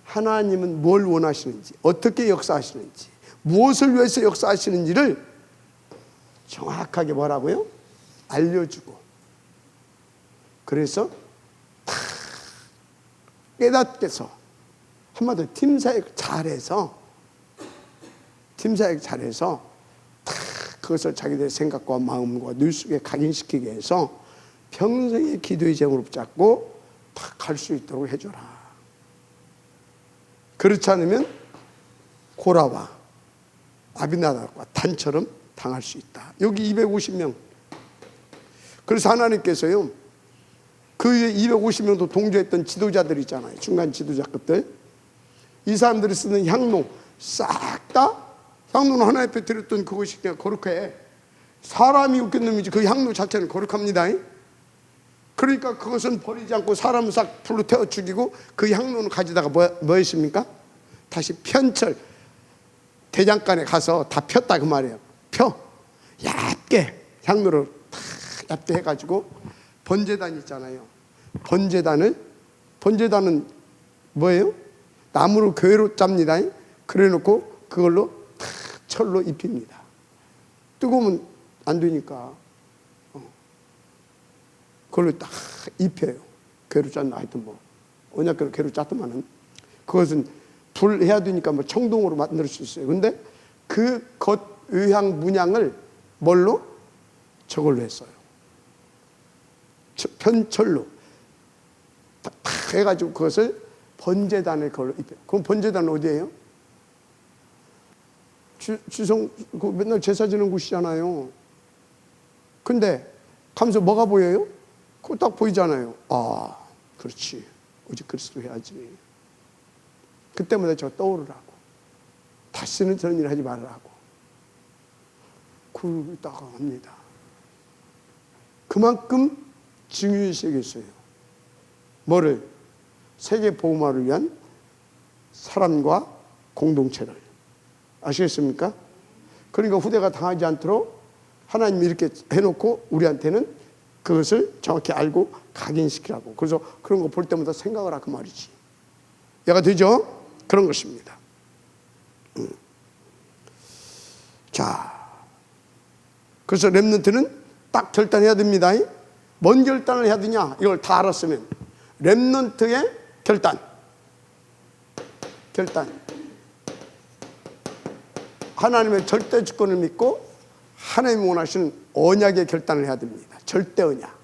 하나님은 뭘 원하시는지, 어떻게 역사하시는지, 무엇을 위해서 역사하시는지를 정확하게 뭐라고요? 알려주고, 그래서 다 깨닫게서 한마디로 팀사역 잘해서 다 그것을 자기들의 생각과 마음과 뇌 속에 각인시키게 해서 평생의 기도의 제목으로 붙잡고 다 갈 수 있도록 해줘라. 그렇지 않으면 고라와 아비나답과 단처럼 당할 수 있다. 여기 250명. 그래서 하나님께서요, 그 250명도 동조했던 지도자들 있잖아요. 중간 지도자급들. 이 사람들이 쓰는 향로 싹 다, 향로는 하나님 앞에 드렸던 그것이 그냥 거룩해. 사람이 웃긴 놈이지 그 향로 자체는 거룩합니다. 그러니까 그것은 버리지 않고 사람을 싹 불로 태워 죽이고, 그 향로는 가지다가 뭐 했습니까? 다시 편철, 대장간에 가서 다 폈다 그 말이에요. 얇게 향로를 다 얇게 해가지고 번제단 있잖아요. 번제단은 뭐예요? 나무로 교회로 짭니다. 그래 놓고 그걸로 다 철로 입힙니다. 뜨거우면 안 되니까 그걸로 딱 입혀요. 괴로 짰나 하여튼 뭐 언약궤로 괴로 짰더만은 그것은 불 해야 되니까 뭐 청동으로 만들 수 있어요. 근데 그 겉 의향 문양을 뭘로? 저걸로 했어요. 편철로 딱 해가지고 그것을 번제단에 그걸로 입혀요. 그럼 번제단은 어디예요? 주성 그 맨날 제사 지는 곳이잖아요. 근데 가면서 뭐가 보여요? 그거 딱 보이잖아요. 아, 그렇지. 오직 그리스도 해야지. 그때마다 저 떠오르라고. 다시는 저런 일 하지 말라고. 그러다가 합니다. 그만큼 중요시 여겼어요. 뭐를? 세계 복음화를 위한 사람과 공동체를. 아시겠습니까? 그러니까 후대가 당하지 않도록 하나님이 이렇게 해놓고 우리한테는 그것을 정확히 알고 각인시키라고. 그래서 그런 거 볼 때마다 생각을 하고 말이지. 이해가 되죠? 그런 것입니다. 자, 그래서 렘넌트는 딱 결단해야 됩니다. 뭔 결단을 해야 되냐? 이걸 다 알았으면 렘넌트의 결단. 하나님의 절대 주권을 믿고 하나님이 원하시는 언약의 결단을 해야 됩니다. 절대 언약.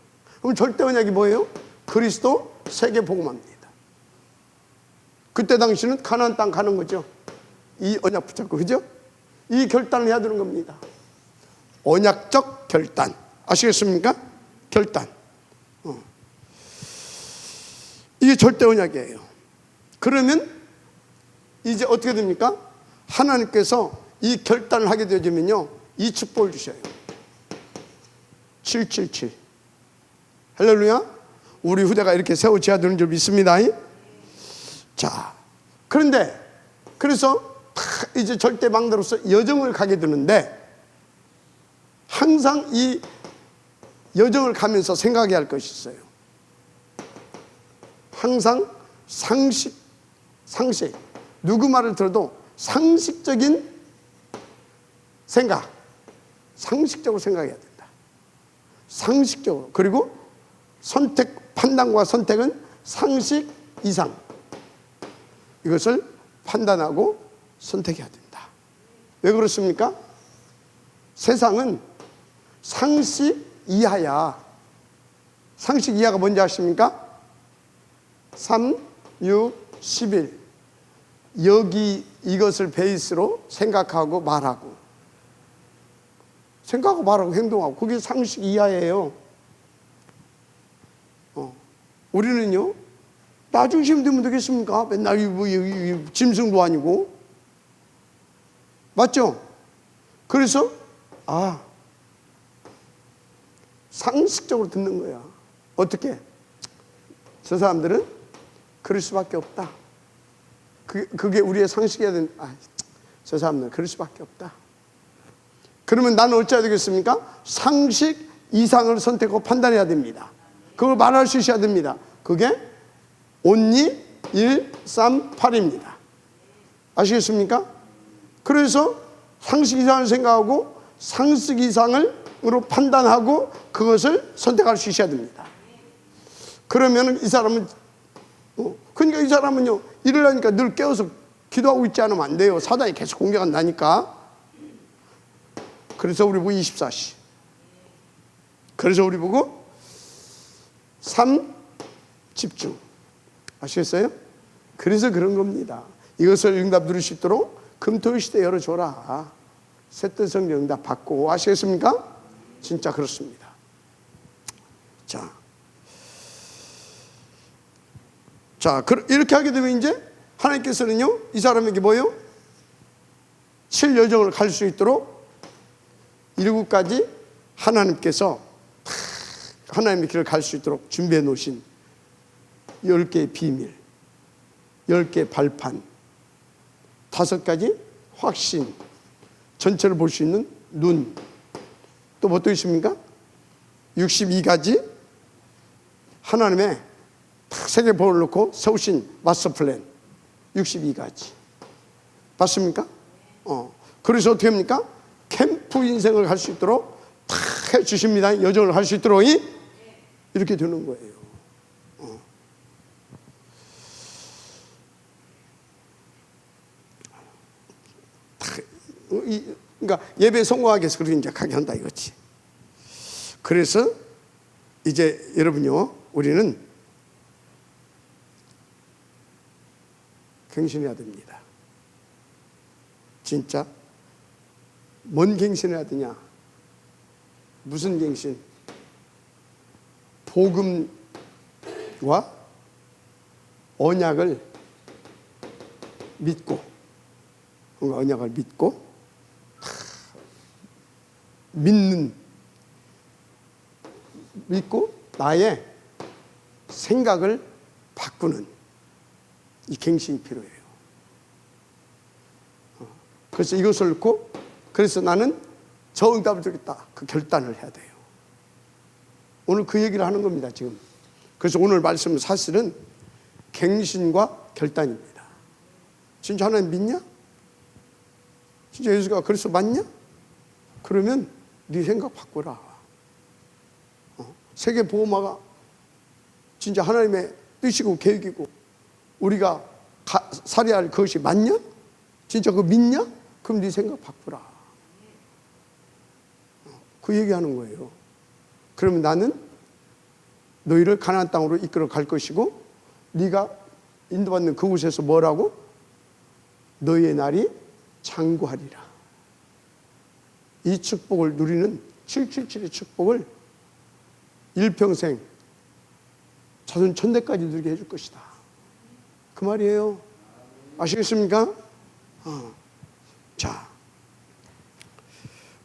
그럼 절대 언약이 뭐예요? 그리스도 세계 복음화입니다. 그때 당시는 가나안 땅 가는 거죠. 이 언약 붙잡고, 그죠? 이 결단을 해야 되는 겁니다. 언약적 결단. 아시겠습니까? 결단. 이게 절대 언약이에요. 그러면 이제 어떻게 됩니까? 하나님께서 이 결단을 하게 되면요, 이 축복을 주셔요. 777. 할렐루야. 우리 후대가 이렇게 세워져야 되는 줄 믿습니다. 자, 그런데 그래서 이제 절대망대로서 여정을 가게 되는데, 항상 이 여정을 가면서 생각해야 할 것이 있어요. 항상 상식, 누구 말을 들어도 상식적인 생각, 상식적으로 생각해야 된다. 상식적으로. 그리고 판단과 선택은 상식 이상. 이것을 판단하고 선택해야 된다. 왜 그렇습니까? 세상은 상식 이하야. 상식 이하가 뭔지 아십니까? 3, 6, 11. 여기 이것을 베이스로 생각하고 말하고, 생각하고 말하고 행동하고, 그게 상식 이하예요. 우리는요, 나 중심 되면 되겠습니까? 맨날 짐승도 아니고. 맞죠? 그래서 상식적으로 듣는 거야. 어떻게? 저 사람들은 그럴 수밖에 없다. 그게 우리의 상식이어야 되는. 저 사람들은 그럴 수밖에 없다. 그러면 나는 어찌해야 되겠습니까? 상식 이상을 선택하고 판단해야 됩니다. 그걸 말할 수 있어야 됩니다. 그게 온리 138입니다. 아시겠습니까? 그래서 상식 이상을 생각하고 상식 이상으로 판단하고 그것을 선택할 수 있어야 됩니다. 그러면 이 사람은, 그러니까 이 사람은요, 일어나니까 늘 깨워서 기도하고 있지 않으면 안 돼요. 사단이 계속 공격한다니까. 그래서 우리 보고 24시. 그래서 우리 보고 3 집중. 아시겠어요? 그래서 그런 겁니다. 이것을 응답 누릴 수 있도록 금토일 시대 열어줘라. 새뜻 성령 응답 받고. 아시겠습니까? 진짜 그렇습니다. 자, 이렇게 하게 되면 이제 하나님께서는요, 이 사람에게 뭐요? 7여정을 갈 수 있도록 7가지 하나님께서 하나님의 길을 갈 수 있도록 준비해 놓으신 10개의 비밀, 10개의 발판, 5가지 확신, 전체를 볼 수 있는 눈, 또 뭐 또 있습니까? 62가지 하나님의 세계법을 놓고 세우신 마스터 플랜 62가지. 맞습니까? 그래서 어떻게 합니까? 캠프 인생을 할 수 있도록 다 해주십니다. 여정을 할 수 있도록 이렇게 되는 거예요. 그러니까 예배 성공하기 위해서 그렇게 이제 가게 한다 이거지. 그래서 이제 여러분요, 우리는 갱신해야 됩니다. 진짜. 뭔 갱신해야 되냐? 무슨 갱신? 복음과 언약을 믿고, 언약을 믿고 나의 생각을 바꾸는 이 갱신이 필요해요. 그래서 이것을 놓고, 그래서 나는 저 응답을 주겠다. 그 결단을 해야 돼요. 오늘 그 얘기를 하는 겁니다, 지금. 그래서 오늘 말씀은 사실은 갱신과 결단입니다. 진짜 하나님 믿냐? 진짜 예수가 그리스도 맞냐? 그러면 네 생각 바꾸라. 세계 보호마가 진짜 하나님의 뜻이고 계획이고 우리가 살아야 할 것이 맞냐? 진짜 그거 믿냐? 그럼 네 생각 바꾸라. 그 얘기하는 거예요. 그러면 나는 너희를 가나안 땅으로 이끌어 갈 것이고 네가 인도받는 그곳에서 뭐라고? 너희의 날이 장구하리라. 이 축복을 누리는 777의 축복을 일평생 자손 천대까지 누리게 해줄 것이다. 그 말이에요. 아시겠습니까? 자,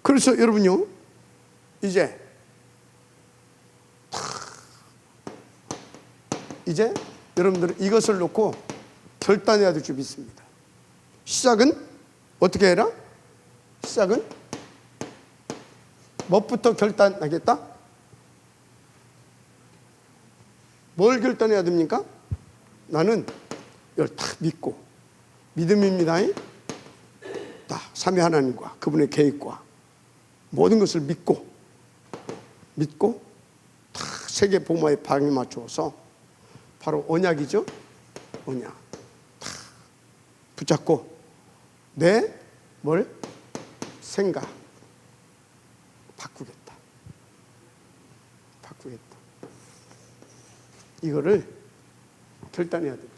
그래서 여러분요, 이제 여러분들은 이것을 놓고 결단해야 될 점이 있습니다. 시작은 어떻게 해라? 시작은 뭐부터 결단하겠다? 뭘 결단해야 됩니까? 나는 이걸 다 믿고, 믿음입니다. 다 삼위 하나님과 그분의 계획과 모든 것을 믿고 다 세계 복음화에 방에 맞추어서 바로 언약이죠. 언약 다 붙잡고 내 뭘 생각 바꾸겠다. 이거를 결단해야 됩니다.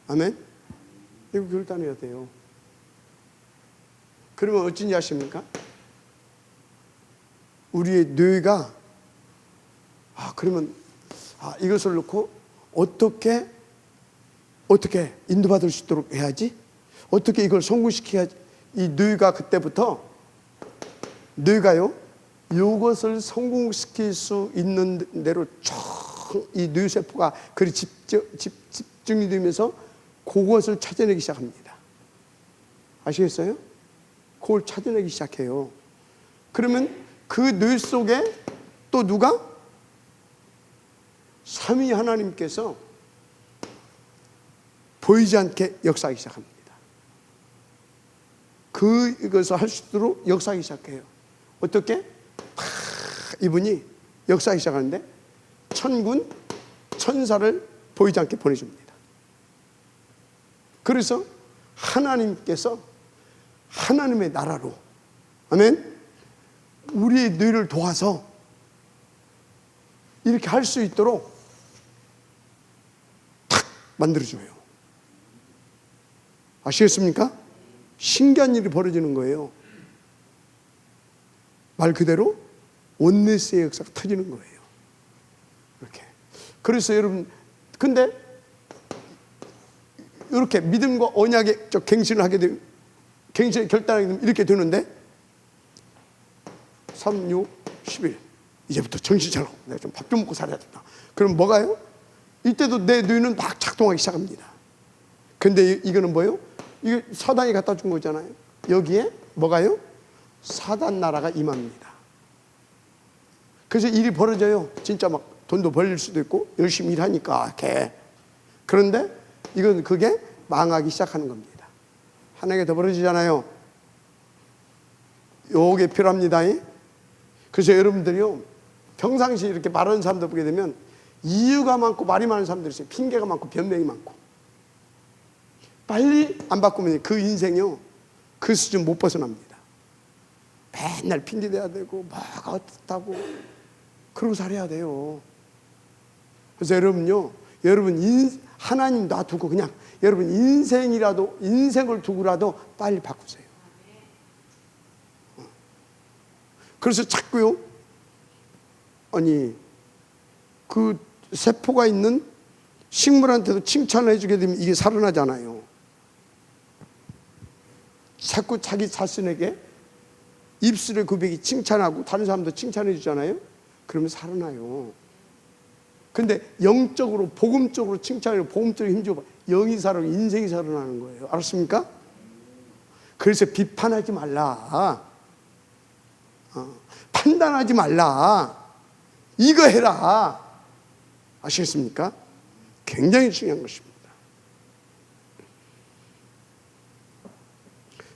아멘. 이거 결단해야 돼요. 그러면 어쩐지 아십니까? 우리의 뇌가 그러면 이것을 놓고 어떻게 인도받을 수 있도록 해야지? 어떻게 이걸 성공시켜야지? 이 뇌가 그때부터 뇌가요, 이것을 성공시킬 수 있는 대로 이 뇌세포가 그리 집중이 되면서 그것을 찾아내기 시작합니다. 아시겠어요? 그걸 찾아내기 시작해요. 그러면 그 뇌 속에 또 누가? 삼위 하나님께서 보이지 않게 역사하기 시작합니다. 그것을 할 수 있도록 역사하기 시작해요. 어떻게? 이분이 역사하기 시작하는데 천군, 천사를 보이지 않게 보내줍니다. 그래서 하나님께서 하나님의 나라로, 아멘, 우리의 뇌를 도와서 이렇게 할 수 있도록 탁 만들어줘요. 아시겠습니까? 신기한 일이 벌어지는 거예요. 말 그대로 온네스의 역사가 터지는 거예요. 이렇게. 그래서 여러분, 근데 이렇게 믿음과 언약의 갱신을 하게 되면, 갱신을 결단하게 되면 이렇게 되는데 3, 6, 11 이제부터 정신 차려. 내가 좀 밥 좀 먹고 살아야 된다. 그럼 뭐가요? 이때도 내 뇌는 막 작동하기 시작합니다. 근데 이거는 뭐예요? 이게 사단이 갖다 준 거잖아요. 여기에 뭐가요? 사단 나라가 임합니다. 그래서 일이 벌어져요. 진짜 막 돈도 벌릴 수도 있고 열심히 일하니까 그런데 이건 그게 망하기 시작하는 겁니다. 하나님께 더 벌어지잖아요. 요게 필요합니다. 그래서 여러분들이요, 평상시에 이렇게 말하는 사람들 보게 되면 이유가 많고 말이 많은 사람들이 있어요. 핑계가 많고 변명이 많고. 빨리 안 바꾸면 그 인생이요, 그 수준 못 벗어납니다. 맨날 핑계대야 되고 뭐가 어떻다고 그러고 살아야 돼요. 그래서 여러분요, 하나님 놔두고 그냥 여러분 인생을 두고라도 빨리 바꾸세요. 그래서 자꾸요, 그 세포가 있는 식물한테도 칭찬을 해주게 되면 이게 살아나잖아요. 자꾸 자기 자신에게 입술의 고백이 칭찬하고 다른 사람도 칭찬해 주잖아요. 그러면 살아나요. 근데 영적으로 복음적으로 칭찬하고 복음적으로 힘주고 영이 살아나고 인생이 살아나는 거예요. 알았습니까? 그래서 비판하지 말라, 판단하지 말라, 이거 해라. 아시겠습니까? 굉장히 중요한 것입니다.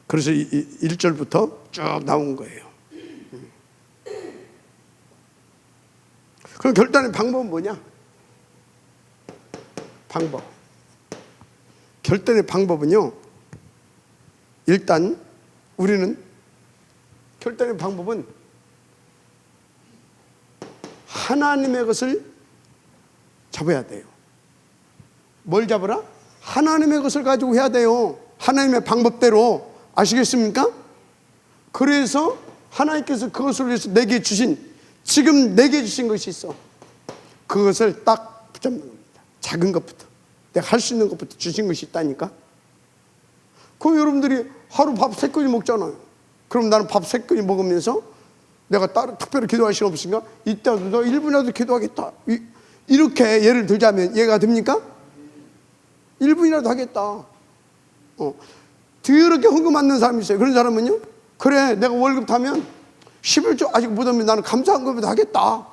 그래서 1절부터 쭉 나온 거예요. 그럼 결단의 방법은 뭐냐? 결단의 방법은요, 일단 우리는 결단의 방법은 하나님의 것을 잡아야 돼요. 뭘 잡으라? 하나님의 것을 가지고 해야 돼요. 하나님의 방법대로. 아시겠습니까? 그래서 하나님께서 그것을 위해서 내게 주신, 지금 내게 주신 것이 있어. 그것을 딱 붙잡는 겁니다. 작은 것부터. 내가 할 수 있는 것부터 주신 것이 있다니까. 그럼 여러분들이 하루 밥 3끼 먹잖아요. 그럼 나는 밥 3끼 먹으면서 내가 따로 특별히 기도할 시간 없으니까 이때라도 너 1분이라도 기도하겠다. 이렇게 예를 들자면 이해가 됩니까? 1분이라도 하겠다. 더럽게 헌금 받는 사람이 있어요. 그런 사람은요, 그래 내가 월급 타면 11조 아직 못 오면 나는 감사한 것부터 하겠다.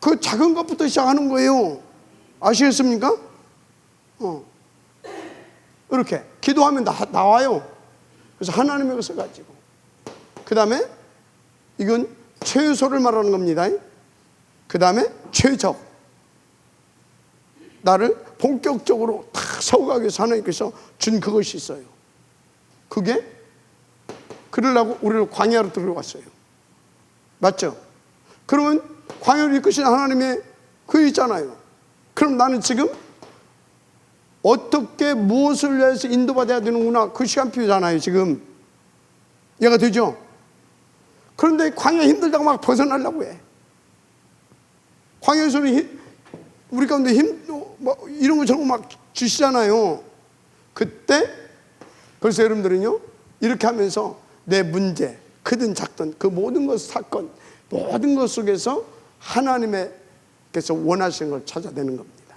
그 작은 것부터 시작하는 거예요. 아시겠습니까? 이렇게 기도하면 나와요. 그래서 하나님의 것을 가지고, 그 다음에 이건 최소를 말하는 겁니다. 그 다음에 최적, 나를 본격적으로 다 세워가기 위해서 하나님께서 준 그것이 있어요. 그게 그러려고 우리를 광야로 들어갔어요. 맞죠? 그러면 광야를 이끄신 하나님의 그 있잖아요. 그럼 나는 지금 어떻게 무엇을 위해서 인도받아야 되는구나, 그 시간 필요잖아요. 지금 이해가 되죠? 그런데 광야 힘들다고 막 벗어나려고 해. 광야에서는 우리 가운데 뭐 이런 거 저런 거 막 주시잖아요. 그때 그래서 여러분들은요, 이렇게 하면서 내 문제, 크든 작든 그 모든 것, 사건, 모든 것 속에서 하나님께서 원하시는 걸 찾아내는 겁니다.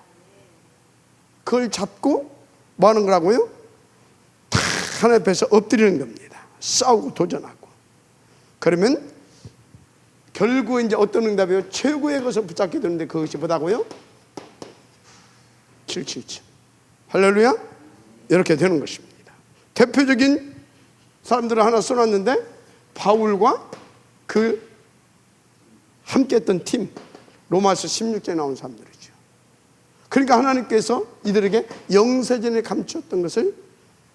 그걸 잡고 뭐 하는 거라고요? 다 하나님 앞에서 엎드리는 겁니다. 싸우고 도전하고. 그러면 결국 이제 어떤 응답이에요? 최고의 것을 붙잡게 되는데 그것이 뭐다고요? 777. 할렐루야. 이렇게 되는 것입니다. 대표적인 사람들을 하나 써놨는데, 바울과 그 함께 했던 팀, 로마서 16장에 나온 사람들이죠. 그러니까 하나님께서 이들에게 영세전에 감추었던 것을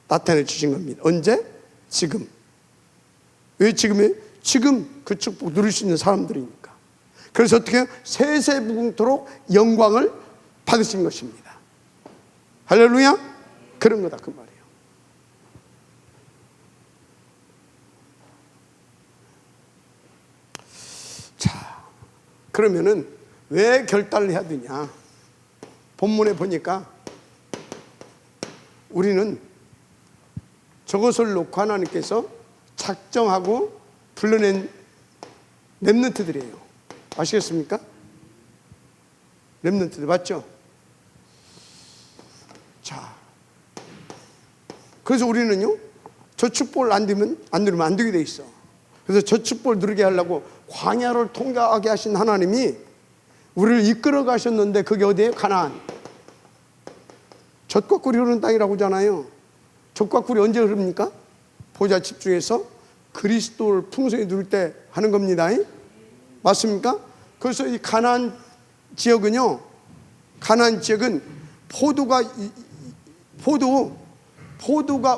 나타내 주신 겁니다. 언제? 지금. 왜 지금이에요? 지금 그 축복 누릴 수 있는 사람들이니까. 그래서 어떻게 해요? 세세무궁토록 영광을 받으신 것입니다. 할렐루야. 그런 거다 그 말이에요. 자, 그러면은 왜 결단을 해야 되냐? 본문에 보니까 우리는 저것을 놓고 하나님께서 작정하고 불러낸 렘넌트들이에요. 아시겠습니까? 렘넌트들 맞죠? 자, 그래서 우리는요, 저 축복을 안 누리면 안 되게 돼 있어. 그래서 저 축복을 누리게 하려고 광야를 통과하게 하신 하나님이 우리를 이끌어 가셨는데, 그게 어디예요? 가나안. 젖과 꿀이 흐르는 땅이라고 하잖아요. 젖과 꿀이 언제 흐릅니까? 보좌 집중해서 그리스도를 풍성히 누릴 때 하는 겁니다. 맞습니까? 그래서 이 가나안 지역은요, 가나안 지역은 포도가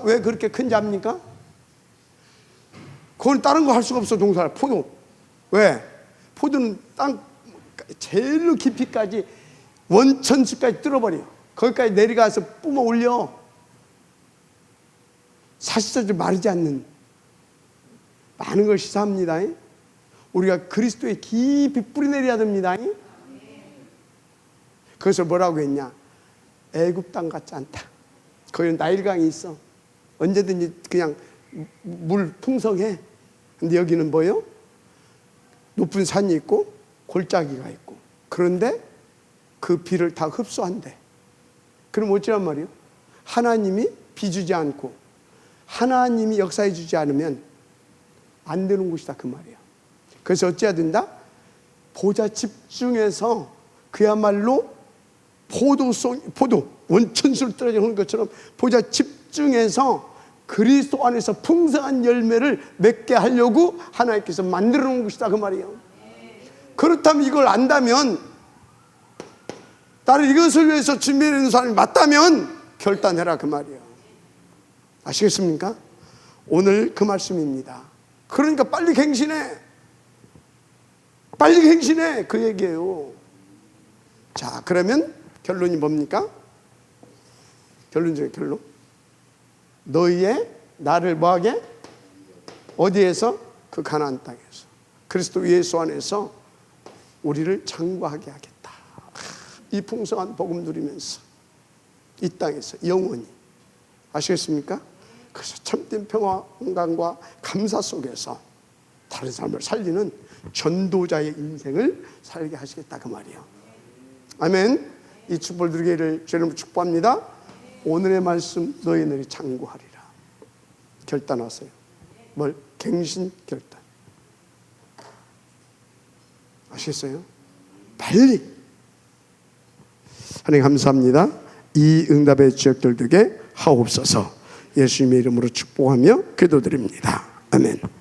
왜 그렇게 큰 잡니까? 그건 다른 거 할 수가 없어. 동사를 포도. 왜? 포도는 땅 제일 깊이까지 원천수까지 뚫어버려. 거기까지 내려가서 뿜어 올려. 사실상 마르지 않는 많은 걸 시사합니다. 우리가 그리스도에 깊이 뿌리내려야 됩니다. 그것을 뭐라고 했냐? 애굽 땅 같지 않다. 거기는 나일강이 있어. 언제든지 그냥 물 풍성해. 근데 여기는 뭐예요? 높은 산이 있고 골짜기가 있고, 그런데 그 비를 다 흡수한대. 그럼 어찌란 말이에요? 하나님이 비 주지 않고 하나님이 역사해 주지 않으면 안 되는 곳이다 그 말이에요. 그래서 어찌해야 된다? 보좌 집중해서 그야말로 포도 원천수를 떨어지는 것처럼 보좌 집중해서 그리스도 안에서 풍성한 열매를 맺게 하려고 하나님께서 만들어 놓은 것이다 그 말이에요. 그렇다면 이걸 안다면, 나를 이것을 위해서 준비해 놓은 사람이 맞다면 결단해라 그 말이에요. 아시겠습니까? 오늘 그 말씀입니다. 그러니까 빨리 갱신해 그 얘기예요. 자, 그러면 결론이 뭡니까? 결론 중에 결론. 나를 뭐하게? 어디에서? 그 가나안 땅에서 그리스도 예수 안에서 우리를 장구하게 하겠다. 이 풍성한 복음 누리면서 이 땅에서 영원히. 아시겠습니까? 그래서 참된 평화, 건강과 감사 속에서 다른 사람을 살리는 전도자의 인생을 살게 하시겠다 그 말이에요. 아멘. 이 축복을 누리기를 주님으로 축복합니다. 오늘의 말씀 너희들이 장구하리라. 결단하세요. 뭘? 갱신 결단. 아시겠어요? 빨리. 하나님 감사합니다. 이 응답의 지역들 되게 하옵소서. 예수님의 이름으로 축복하며 기도드립니다. 아멘.